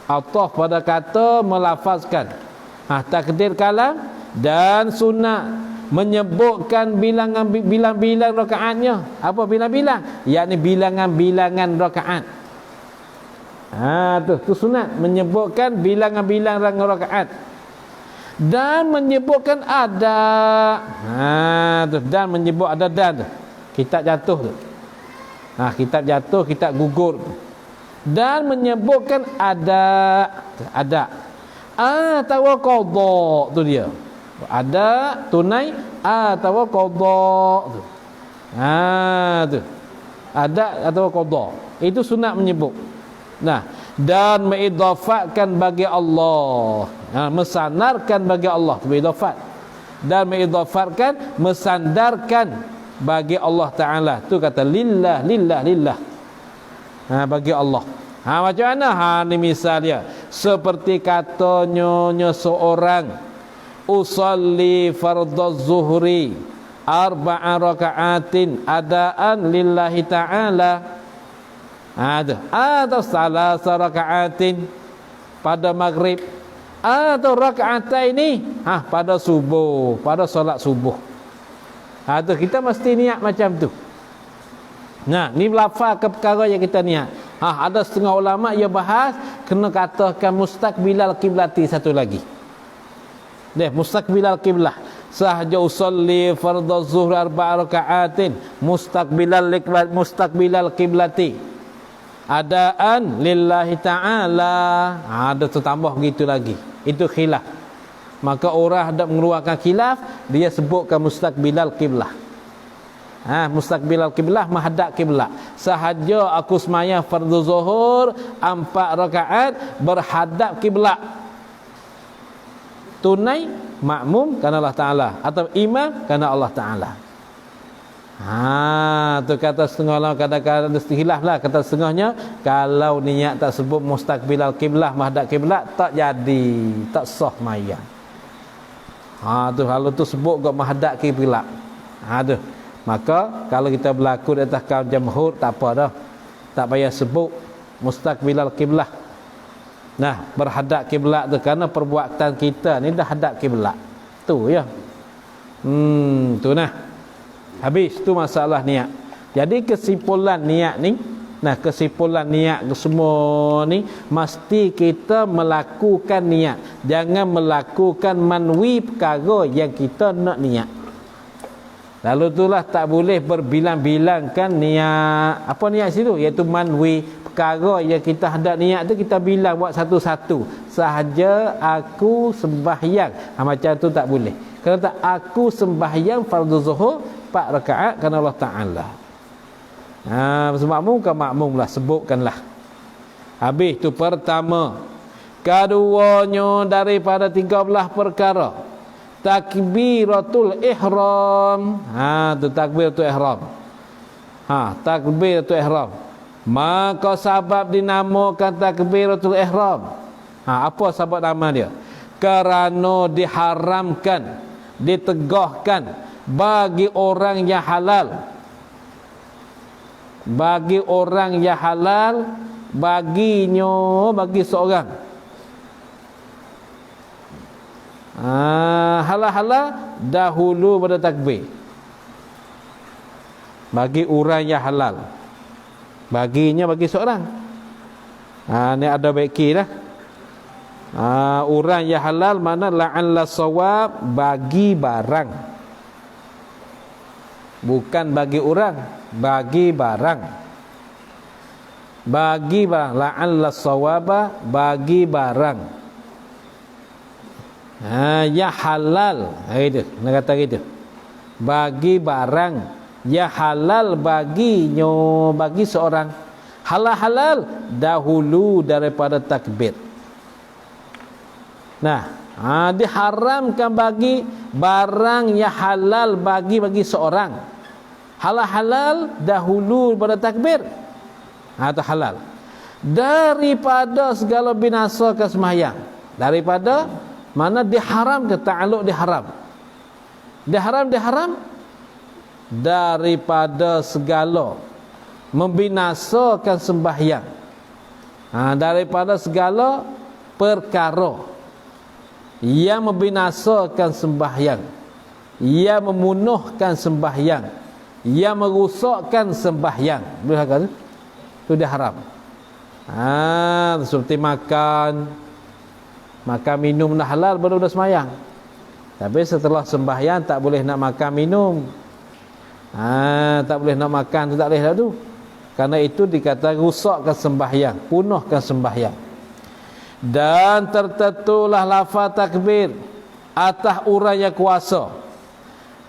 Ataf pada kata melafazkan. Takdir kalam dan sunat menyebutkan bilangan rakaatnya. Apa bilang-bilang? Yakni bilangan-bilangan rakaat. Tu sunat menyebutkan bilangan-bilangan rakaat. Dan menyebutkan ada. Dan menyebut ada dan tu. Kitab jatuh tu. Kitab jatuh, kitab gugur. Dan menyebutkan ada. Atau qadha, tu dia. Ada tunai atau qadha tu. Tu. Ada atau qadha. Itu sunat menyebut. Dan mengidhafatkan bagi Allah. Mesandarkan bagi Allah, mengidhafat. Dan mengidhafatkan, mesandarkan bagi Allah Ta'ala. Tu kata lillah. Bagi Allah. Macam mana? Ni misal dia. Seperti katanya seorang usalli fardhu zuhri arba'a raka'atin adaan lillahi ta'ala. Atau salasa raka'atin pada maghrib, atau raka'atain ini pada subuh, pada solat subuh. Tu kita mesti niat macam tu. Ni lafaz ke perkara yang kita niat. Ada setengah ulama yang bahas kena katakan mustaqbilal kiblati satu lagi. Mustaqbilal kiblah. Sahaja usolli fardhu zuhur arba'a raka'atin mustaqbilal kiblati adaan lillahi ta'ala. Ada tu tambah begitu lagi. Itu khilaf. Maka orang hendak mengeluarkan khilaf, dia sebutkan mustaqbilal kiblah. Mustaqbilal kiblah, menghadap kiblat. Sahaja aku sembahyang fardu zuhur 4 rakaat berhadap kiblat. Tunai makmum kerana Allah Ta'ala, atau imam kerana Allah Ta'ala. Tu kata setengah orang, kadang-kadang ada khilaf lah. Kata setengahnya, kalau niat tak sebut mustaqbilal kiblah, menghadap kiblat, tak jadi, tak sah mayang. Tu kalau tu sebut kau menghadap kiblat. Tu. Maka kalau kita berlaku di atas kaum jamhur, tak apa dah. Tak payah sebut mustaqbilal kiblah. Berhadap kiblat tu kerana perbuatan kita ni dah hadap kiblat. Tu ya. Tu nah. Habis tu masalah niat. Jadi kesimpulan niat ni, kesimpulan niat semua ni mesti kita melakukan niat. Jangan melakukan manwi perkara yang kita nak niat. Lalu itulah tak boleh berbilang-bilangkan niat. Apa niat situ? Iaitu manwi, perkara yang kita hendak niat tu kita bilang buat satu-satu. Sahaja aku sembahyang. Macam tu tak boleh. Kata aku sembahyang fardu zuhur 4 rakaat kerana Allah Taala. Makmum ke makmum lah, sebutkanlah. Habis tu pertama. Keduanya daripada 13 perkara. Takbiratul ihram. Tu takbiratul ihram. Takbiratul ihram. Maka sebab dinamakan takbiratul ihram. Apa sebab nama dia? Kerana diharamkan, ditegahkan bagi orang yang halal. Bagi orang yang halal, baginya, bagi seorang. Halal-halal dahulu pada takbir. Bagi orang yang halal. Baginya bagi seorang. Ni ada baiki dah. Orang yang halal mana la'alla sawab, bagi barang. Bukan bagi orang, bagi barang. Bagi barang, la'alla sawaba, bagi barang. Ya halal. Itu, nak kata gitu. Bagi barang, ya halal baginya, bagi seorang. Halal-halal dahulu daripada takbir. Diharamkan bagi barang yang halal bagi seorang. Halal-halal dahulu pada takbir. Itu halal. Daripada segala binasa ke sembahyang. Daripada mana diharam ke ta'alluq diharam. Diharam daripada segala membinasakan sembahyang. Daripada segala perkara yang membinasakan sembahyang, yang memunuhkan sembahyang, yang merosakkan sembahyang. Boleh kata itu dia haram. Seperti makan minum dah halal baru dah sembahyang. Tapi setelah sembahyang tak boleh nak makan minum. Tak boleh nak makan tu, tak boleh dah tu. Karena itu dikata rusakkan sembahyang, punahkan sembahyang. Dan tertentulah lafaz takbir atas orang yang kuasa.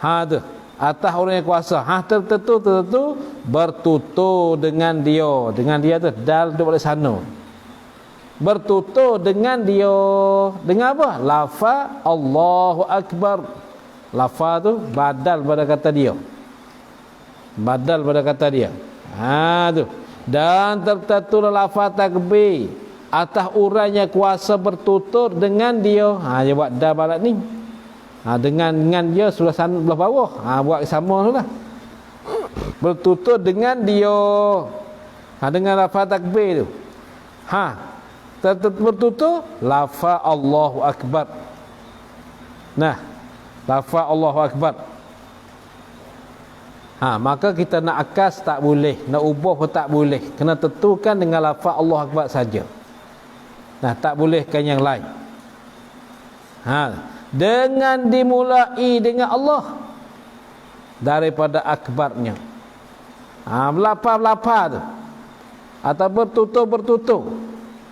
Tu atas orang yang kuasa. Tertentu bertutur dengan dia. Dengan dia tu dal duduk balik sana. Bertutur dengan dia. Dengan apa? Lafaz Allahu Akbar. Lafaz tu badal pada kata dia. Badal pada kata dia. Tu. Dan tertentulah lafaz takbir atas orang yang kuasa bertutur dengan dia. Dia buat dah balat ni. Dengan dia sudah sana belah bawah. Buat sama tu lah. Bertutur dengan dia. Dengan lafaz takbir tu. Bertutur lafaz Allahu Akbar. Lafaz Allahu Akbar. Maka kita nak akas tak boleh, nak ubah pun tak boleh. Kena tentukan dengan lafaz Allahu Akbar saja. Tak bolehkan yang lain. Dengan dimulai dengan Allah daripada akbarnya. Belapa-belapa tu. Atau bertutur.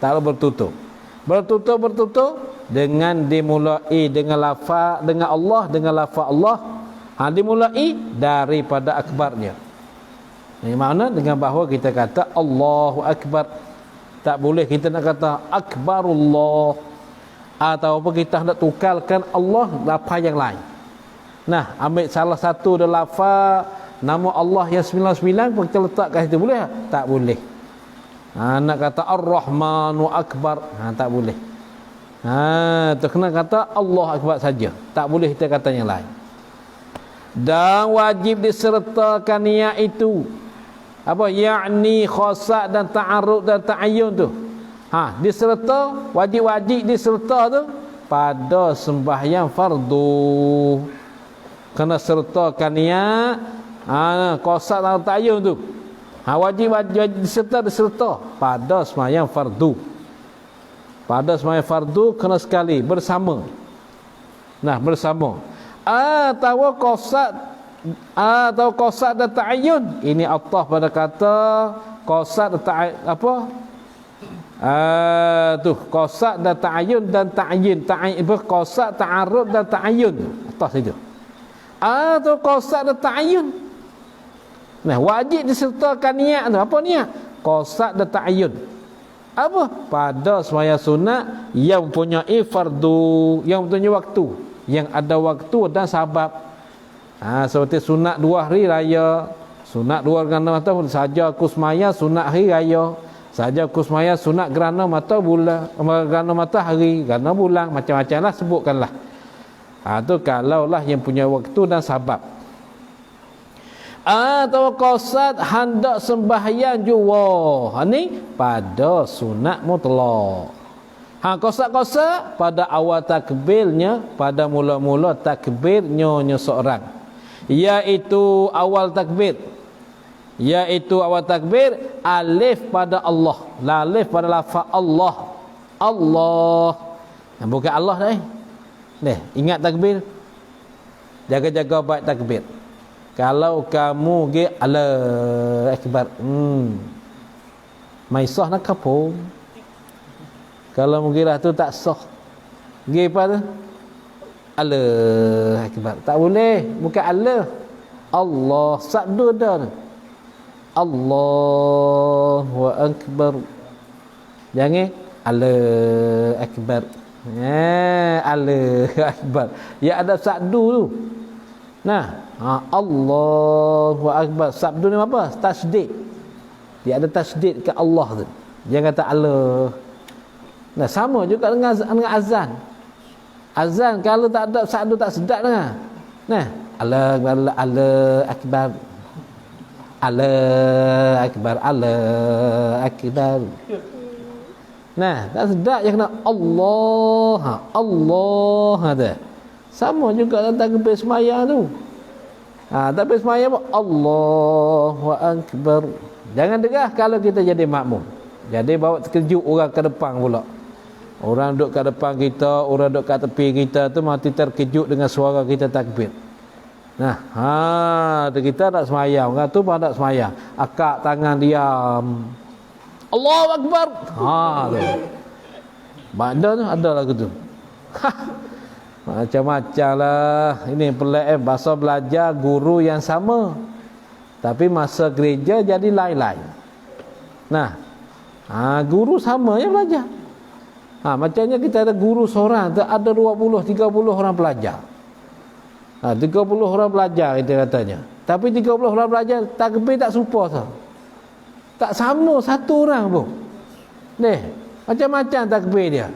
Tak bertutur. Bertutur dengan dimulai dengan lafaz dengan Allah, dengan lafaz Allah. Dimulai daripada akbarnya. Ini makna dengan bahawa kita kata Allahu Akbar. Tak boleh kita nak kata Akbarullah, atau apa kita nak tukarkan Allah lafaz yang lain. Ambil salah satu dari lafaz nama Allah yang 99 pun kita letak kat situ, boleh tak? Tak boleh. Nak kata Ar-Rahmanu Akbar, tak boleh. Tu kena kata Allah Akbar saja. Tak boleh kita kata yang lain. Dan wajib disertakan niat itu. Apa? Yakni khosak dan ta'arud dan ta'ayyun tu. Diserta, wajib-wajib diserta tu pada sembahyang fardu. Kena sertakan niat khosak dan ta'ayyun tu. Wajib-wajib diserta pada sembahyang fardu. Pada sembahyang fardu kena sekali bersama. Bersama. Atau qasak dan ta'ayyun. Ini Allah pada kata qasak dan qasak dan ta'ayyun dan ta'yin. Qasak, ta'arud dan ta'ayyun. atas itu. Atau qasad dan ta'ayyun. Nah, wajib disertakan niat tu. Apa niat? Qasad dan ta'ayyun. Apa? Pada sembahyang sunat yang mempunyai fardu, yang mempunyai waktu, yang ada waktu dan sebab. Seperti sunat 2 hari raya, sunat 2 gerhana matahari saja aku sembahyang sunat hari raya, saja aku sembahyang sunat gerhana mata bulan, gerhana matahari, gerhana bulan, macam-macam lah sebutkanlah. Tu kalaulah yang punya waktu dan sebab. Atau qasad hendak sembahyang jua. Ni pada sunat mutlak. Qasad pada awal takbirnya, pada mula-mula takbirnya seorang. Iaitu awal takbir. Iaitu awal takbir alif pada Allah. Alif pada lafaz Allah. Allah. Bukan Allah dah. Ingat takbir. Jaga-jaga baik takbir. Kalau kamu ge Allah akbar. Mai sah nak kapung. Kalau mengira tu tak sah. Ge apa tu? Allah akbar. Tak boleh, bukan Allah. Allah sabda dah. Allahu akbar. Jangan Allah akbar. Allah akbar. Ya ada sabdu tu. Nah, Allahu akbar. Sabdu ni apa? Tasdid. Dia ada tasdid ke Allah tu. Jangan kata Allah. Nah, sama juga dengan azan. Azan kalau tak ada sabdu tak sedap dengar. Nah, Allah akbar, Allah akbar. Allah akbar, Allah akbar. Nah, tak sedap je kena Allah. Allah ada. Sama juga dalam takbir sembahyang tu. Takbir sembahyang apa? Allahu akbar. Jangan degah kalau kita jadi makmum. Jadi bawa terkejut orang ke depan pula. Orang duduk kat depan kita, orang duduk kat tepi kita tu mati terkejut dengan suara kita takbir. Nah, kita tak sembahyang, orang tu pun tak sembahyang. Akak tangan diam. Allahu akbar. Tu. Benda tu ada lagu tu. Macam-macam lah. Ini pelik bahasa belajar guru yang sama. Tapi masa gereja jadi lain-lain. Nah, guru sama yang belajar. Macamnya kita ada guru seorang, ada 20, 30 orang belajar. 30 orang belajar kita katanya. Tapi 30 orang belajar takbir tak serupa sah. Tak sama satu orang pun. Macam-macam takbir dia.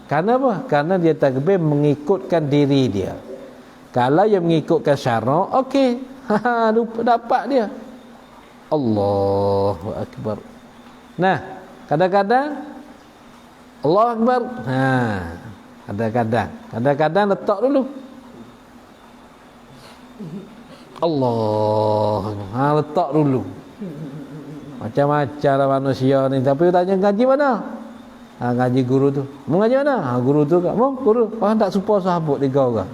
Karena apa? Karena dia takbir mengikutkan diri dia. Kalau yang mengikutkan syarak, okey. Dapat dia. Allahu akbar. Nah, kadang-kadang Allahu akbar. Kadang-kadang letak dulu. Allah. Letak dulu. Macam-macam lah manusia ni. Tapi tanya ngaji mana? Ngaji guru tu. Mau ngaji mana? Guru tu kat. Mau guru. Tak serupa sahabat 3 orang.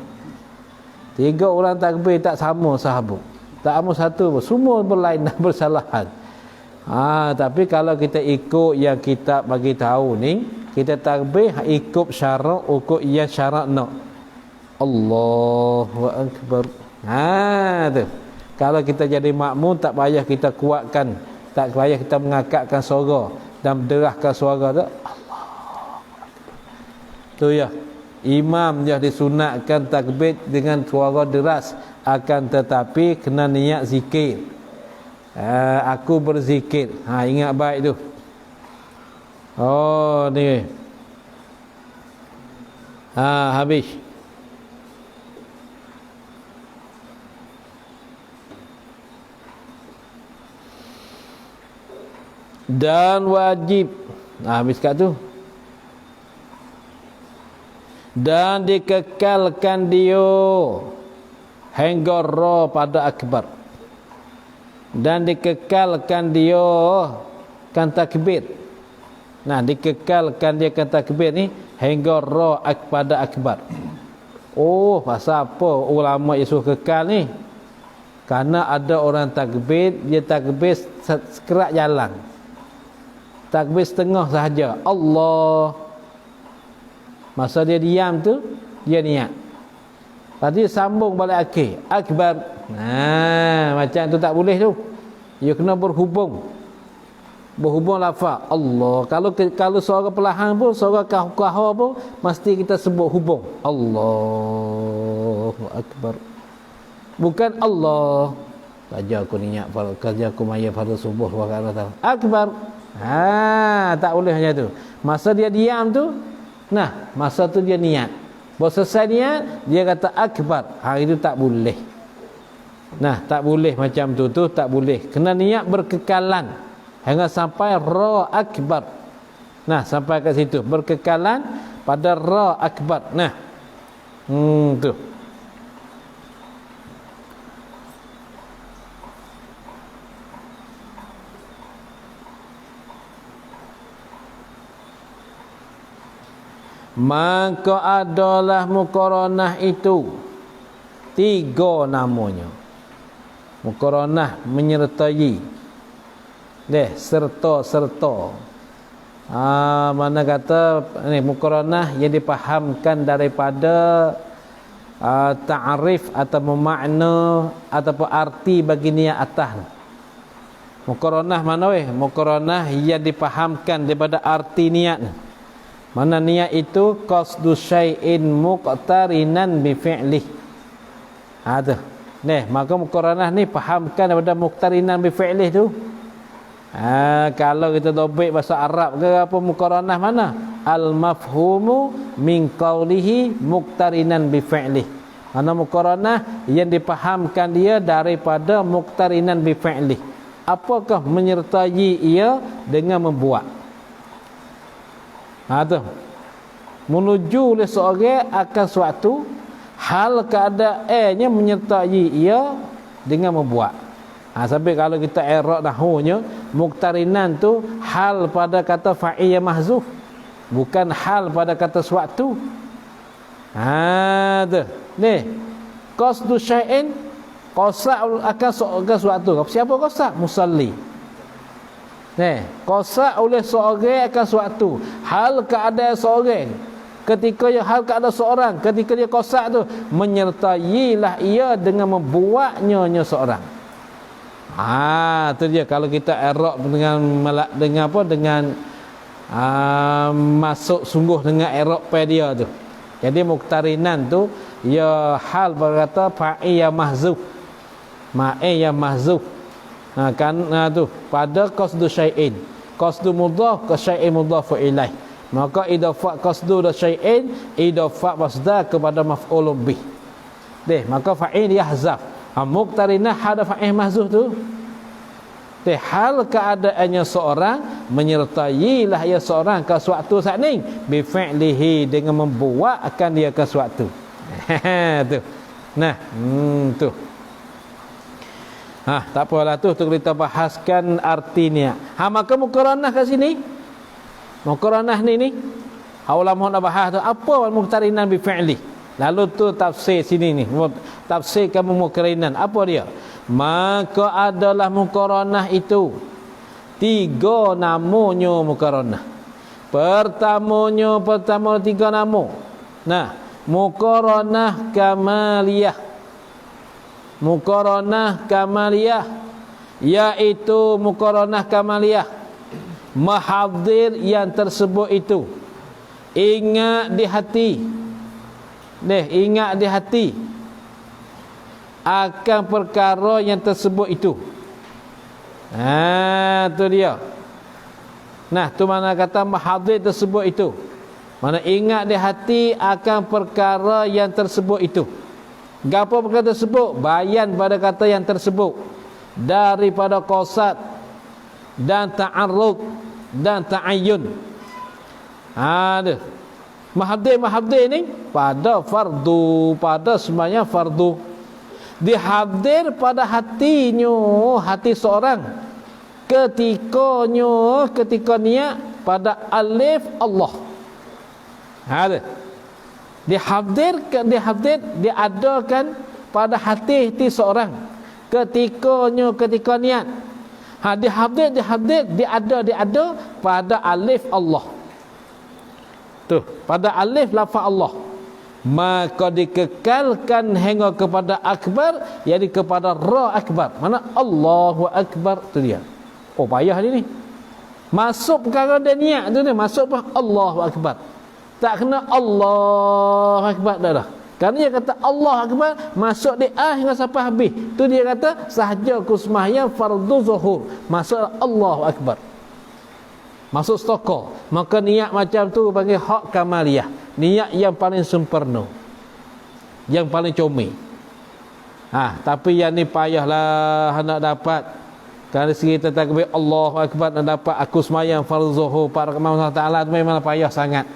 3 orang takbir tak sama sahabat. Tak sama satu pun. Semua berlainan bersalahan. Tapi kalau kita ikut yang kitab bagi tahu ni, kita takbir ikut syarak, ikut yang syarak nak. Allahu akbar. Tu. Kalau kita jadi makmum tak payah kita kuatkan, tak payah kita mengangkatkan suara dan derahkan suara tu. Allah. Tu ya. Imam dia disunatkan takbir dengan suara deras, akan tetapi kena niat zikir. Aku berzikir. Ingat baik tu. Ni. Habis. Dan wajib. Habis kat tu. Dan dikekalkan dia hingga ra pada akbar. Dan dikekalkan dia kan takbir. Nah, dikekalkan dia kan takbir ni hingga ra pada akbar. Pasal apa ulama yang suruh kekal ni? Karena ada orang takbir, dia takbir sekerak jalan. Takbir setengah sahaja. Allah. Masa dia diam tu, dia niat. Tadi sambung balik akhir. Akbar. Macam tu tak boleh tu. Ia kena berhubung lafaz Allah. Kalau suara perlahan pun, suara kahwa pun, mesti kita sebut hubung. Allahu Akbar. Bukan Allah. Kerja aku niat, kerja aku maya pada subuh Akbar. Tak boleh macam tu. Masa dia diam tu, masa tu dia niat. Baru selesai niat, dia kata akbar. Itu tak boleh. Tak boleh macam tu tak boleh. Kena niat berkekalan hingga sampai ra akbar. Sampai kat situ berkekalan pada ra akbar. Tu. Maka adalah muqaranah itu 3 namanya. Muqaranah menyertai. Serta-serta. Mana kata ni muqaranah yang dipahamkan daripada ta'rif atau makna ataupun arti bagi niat atas. Muqaranah mana muqaranah yang dipahamkan daripada arti niat. Mana niat itu qasdu syai'in muqtarinan bi fi'lih. Tu. Maka muqaranah ni fahamkan daripada muqtarinan bi fi'lih tu. Kalau kita dobek bahasa Arab ke apa muqaranah mana? Al mafhumu min qawlihi muqtarinan bi fi'lih. Mana muqaranah yang dipahamkan dia daripada muqtarinan bi fi'lih. Apakah menyertai ia dengan membuat? Tu. Menuju oleh seorang akan suatu hal keadaannya menyertai ia dengan membuat. Sampai kalau kita i'rab nahwunya, muqtarinan tu hal pada kata fa'il yang mahzuf, bukan hal pada kata suatu. Tu. Qasdu syai'in, qasa akan suatu. Siapa qasa? Musalli. Qasa oleh seorang akan suatu hal keadaan seorang. Ketika dia qasa tu, menyertailah ia dengan membuatnya seorang. Tu dia kalau kita i'rab dengan masuk sungguh dengan i'rab dia tu. Jadi muqtarinan tu ia hal berkata fa'il yang mahzuf. Ma'il yang mahzuf. Tu pada qasdu syai'in. Qasdu mudhaf ke syai'in mudhafu ilaih. Maka idafah qasdu da syai'in, idafah masdar kepada maf'ulun bih. Maka fa'il yahzaf. Muqtarinah hada fa'il mahzuf tu. Hal keadaannya seorang menyertailah ia seorang ke suatu saat ni bi fi'lihi dengan membuat akan dia ke suatu. Tu. Tu. Tak apalah tu kita bahaskan artinya. Maka muqaranah kat sini. Muqaranah ni ulama nak bahas tu apa muqtarinan bi fi'li. Lalu tu tafsir sini ni. Tafsir kamu muqtarinan apa dia? Maka adalah muqaranah itu 3 namanya muqaranah. Pertama 3 nama. Muqaranah kamaliyah. Muqaranah kamaliyah, iaitu muqaranah kamaliyah mahadhir yang tersebut itu ingat di hati. Ingat di hati akan perkara yang tersebut itu. Tu dia. Tu mana kata mahadhir tersebut itu. Mana ingat di hati akan perkara yang tersebut itu. Gapo perkara tersebut? Bayan pada kata yang tersebut daripada qasad dan ta'arrud dan ta'ayyun. Mahadhir ni pada fardu, pada semuanya fardu. Dihadir pada hati seorang ketika niat pada alif Allah. Diadakan pada hati seorang ketika niat. Diada pada alif Allah. Tu, pada alif lafaz Allah. maka dikekalkan hingga kepada akbar, jadi kepada ra akbar. Mana Allahu akbar tu dia. Oh payah dia ni. Masuk perkara dia niat tu dia, masuk apa? Allahu akbar. Tak kena Allahu akbar dah. Kerana dia kata Allah akbar, masuk di hingga sampai habis. Tu dia kata sahaja aku sembahyang fardu zuhur, masuk Allahu akbar. Masuk stokor. Maka niat macam tu panggil hak kamaliyah. Niat yang paling sempurna, yang paling comel. Tapi yang ni payahlah nak dapat. Kerana segi takbir Allahu akbar nak dapat aku sembahyang fardu zuhur pada Allah Taala tu memang payah sangat.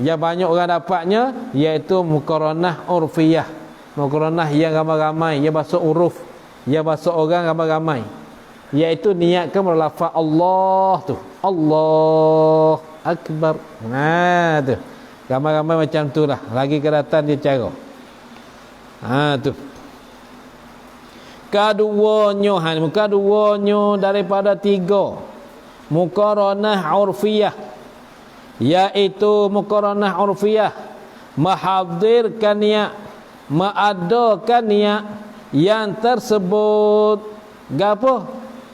Yang banyak orang dapatnya iaitu muqaranah urfiyah. Muqaranah yang ramai-ramai, yang bahasa uruf, yang bahasa orang ramai-ramai. Iaitu niatkan berlafaz Allah tu. Allah akbar. Tu. Ramai-ramai macam tu lah. Lagi keratan dia cara. Tu. Keduanya daripada 3 muqaranah urfiyah, iaitu muqaranah urfiyah menghadirkan niat, mengadakan niat yang tersebut gapo?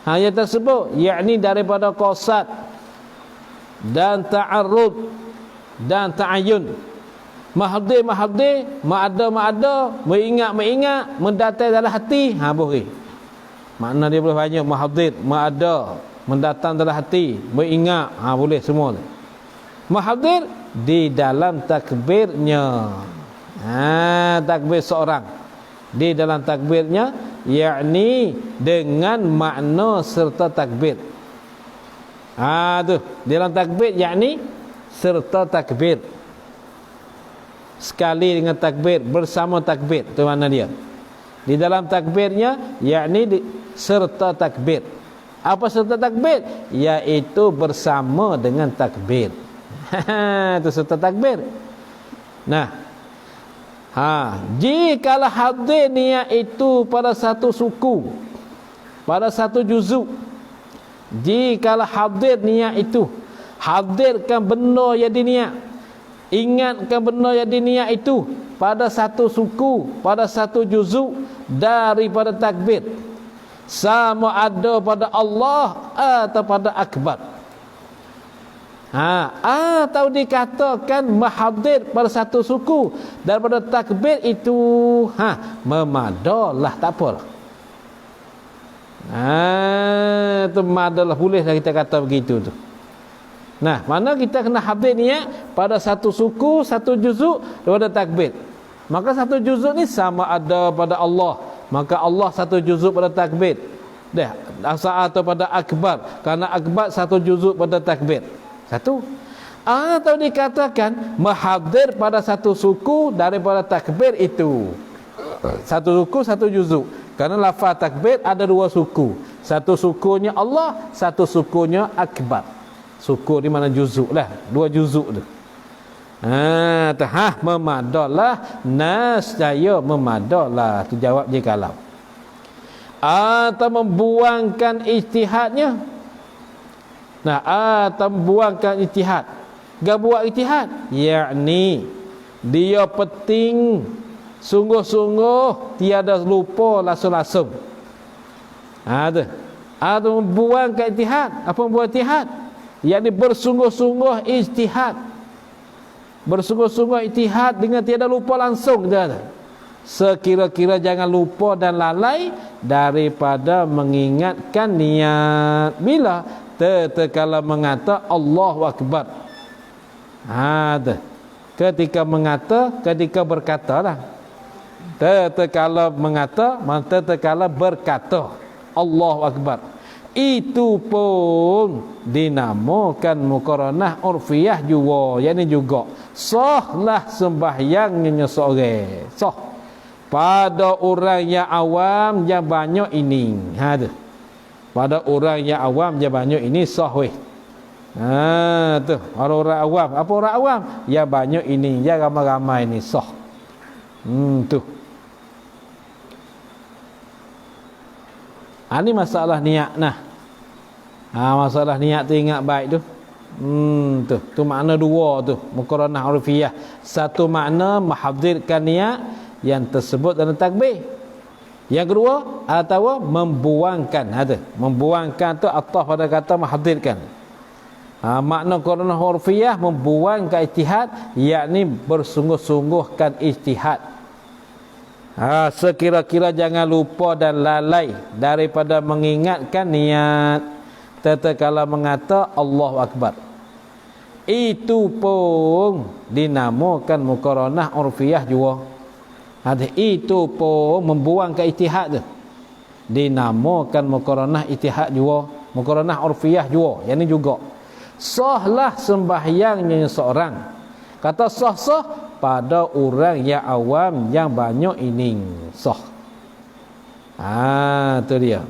Yang tersebut yakni daripada qasad dan ta'arrud dan ta'ayyun. Mahdir, ma'ada, mengingat, mendatang dalam hati. Boleh. Makna dia boleh banyak. Mahdir, ma'ada, mendatang dalam hati, mengingat. Boleh semua. Mahdir di dalam takbirnya. Takbir seorang. Di dalam takbirnya, yakni dengan makna serta takbir. Tu. Dalam takbir yakni serta takbir. Sekali dengan takbir, bersama takbir, tu mana dia. Di dalam takbirnya yakni serta takbir. Apa serta takbir? Iaitu bersama dengan takbir. Itu serta takbir. Jikalau hadir niat itu pada satu suku, pada satu juzuk, jikalau hadir niat itu, hadirkan benda yang diniat, ingatkan benda yang diniat itu pada satu suku, pada satu juzuk daripada takbir, sama ada pada Allah atau pada akbar. Atau dikatakan mahadir pada satu suku daripada takbir itu, memadalah, tak apalah. Itu madalah, bolehlah kita kata begitu tu. Mana kita kena hadir niat pada satu suku, satu juzuk daripada takbir. Maka satu juzuk ni sama ada pada Allah, maka Allah satu juzuk pada takbir. Atau pada akbar, kerana akbar satu juzuk pada takbir. Satu. Atau dikatakan mahadir pada satu suku daripada takbir itu. Satu suku, satu juzuk. Kerana lafaz takbir ada 2 suku. Satu sukunya Allah, satu sukunya akbar. Suku di mana juzuk lah, 2 juzuk tu. Memadalah, nascaya memadalah. Tu jawab je kalau. Atau membuangkan ijtihadnya. Atau membuangkan ijtihad. Gak buat ijtihad, yakni dia penting sungguh-sungguh, tiada lupa langsung-langsung. Atau membuangkan ijtihad. Apa membuang ijtihad? Yakni bersungguh-sungguh ijtihad. Bersungguh-sungguh ijtihad dengan tiada lupa langsung. Sekira-kira jangan lupa dan lalai daripada mengingatkan niat. Bila? Tatkala mengata Allahu akbar. Ketika berkata lah. Tatkala mengata, tatkala berkata Allahu akbar. Itu pun dinamakan muqaranah urfiyah juga. Yang ini juga sahlah sembahyangnya seorang. Sah pada orang yang awam yang banyak ini. Pada orang yang awam yang banyak ini sah weh. Tu orang awam. Apa orang awam? Yang banyak ini, yang ramai-ramai ini sah. Tu. Ini masalah niat nah. Masalah niat tu ingat baik tu. Tu makna dua tu muqaranah urfiyah. Satu makna menghadirkan niat yang tersebut dalam takbir. Yang kedua atau membuangkan. Membuangkan tu ataf pada kata menghadirkan. Makna muqaranah urfiyah membuangkan ijtihad, yakni bersungguh-sungguhkan ijtihad. Sekira-kira jangan lupa dan lalai daripada mengingatkan niat tatkala mengata Allahu Akbar. Itu pun dinamakan muqaranah urfiyah juga. Itu pun membuangkan ijtihad tu dinamakan muqaranah ijtihad juga, muqaranah urfiyah juga. Yang ni juga sahlah sembahyangnya seorang. Kata sah pada orang yang awam yang banyak ini sah. Tu dia.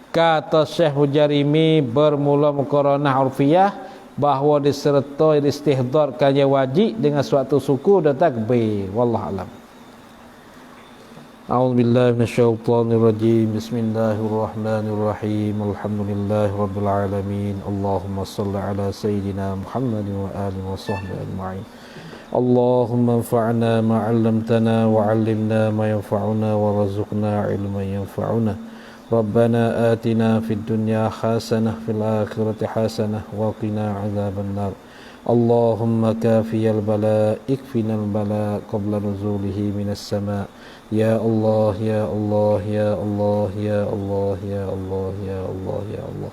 Kata Syekh Mujarimi bermula muqaranah urfiyah bahawa disertai istihdarkannya wajib dengan suatu suku dan takbir. Wallahu alam. A'udzu billahi minasyaitonir rajim. Bismillahirrahmanirrahim. Alhamdulillahirabbil alamin. Allahumma shalli ala sayidina Muhammadin wa alihi wa sahbihi ajma'in. Allahumma anfa'na ma 'allamtana wa 'allimna ma yanfa'una warzuqna 'ilman yanfa'una. Rabbana atina fid dunya hasanah fil akhirati hasanah wa qina 'adzaban nar. Allahumma kafiyal bala ikfinal bala qabla nuzulihi minas sama'. Ya Allah, ya Allah, ya Allah, ya Allah, ya Allah, ya Allah, ya Allah.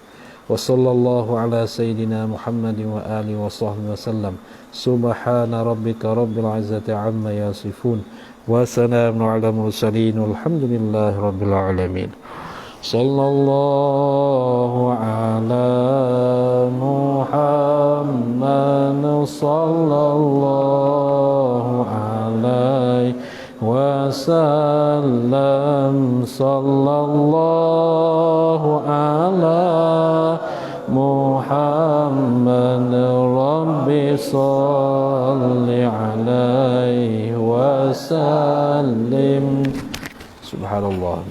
Wa sallallahu ala sayyidina Muhammadin wa alihi wa sahbihi wasallam. Subhana rabbika rabbil izzati amma yasifun. Wa salamun ala mursalin. Walhamdulillahi rabbil alamin. Sallallahu ala Muhammad sallallahu alaihi wasallam. Sallallahu ala Muhammad Rabbi salli alaihi wasallim. Subhanallah.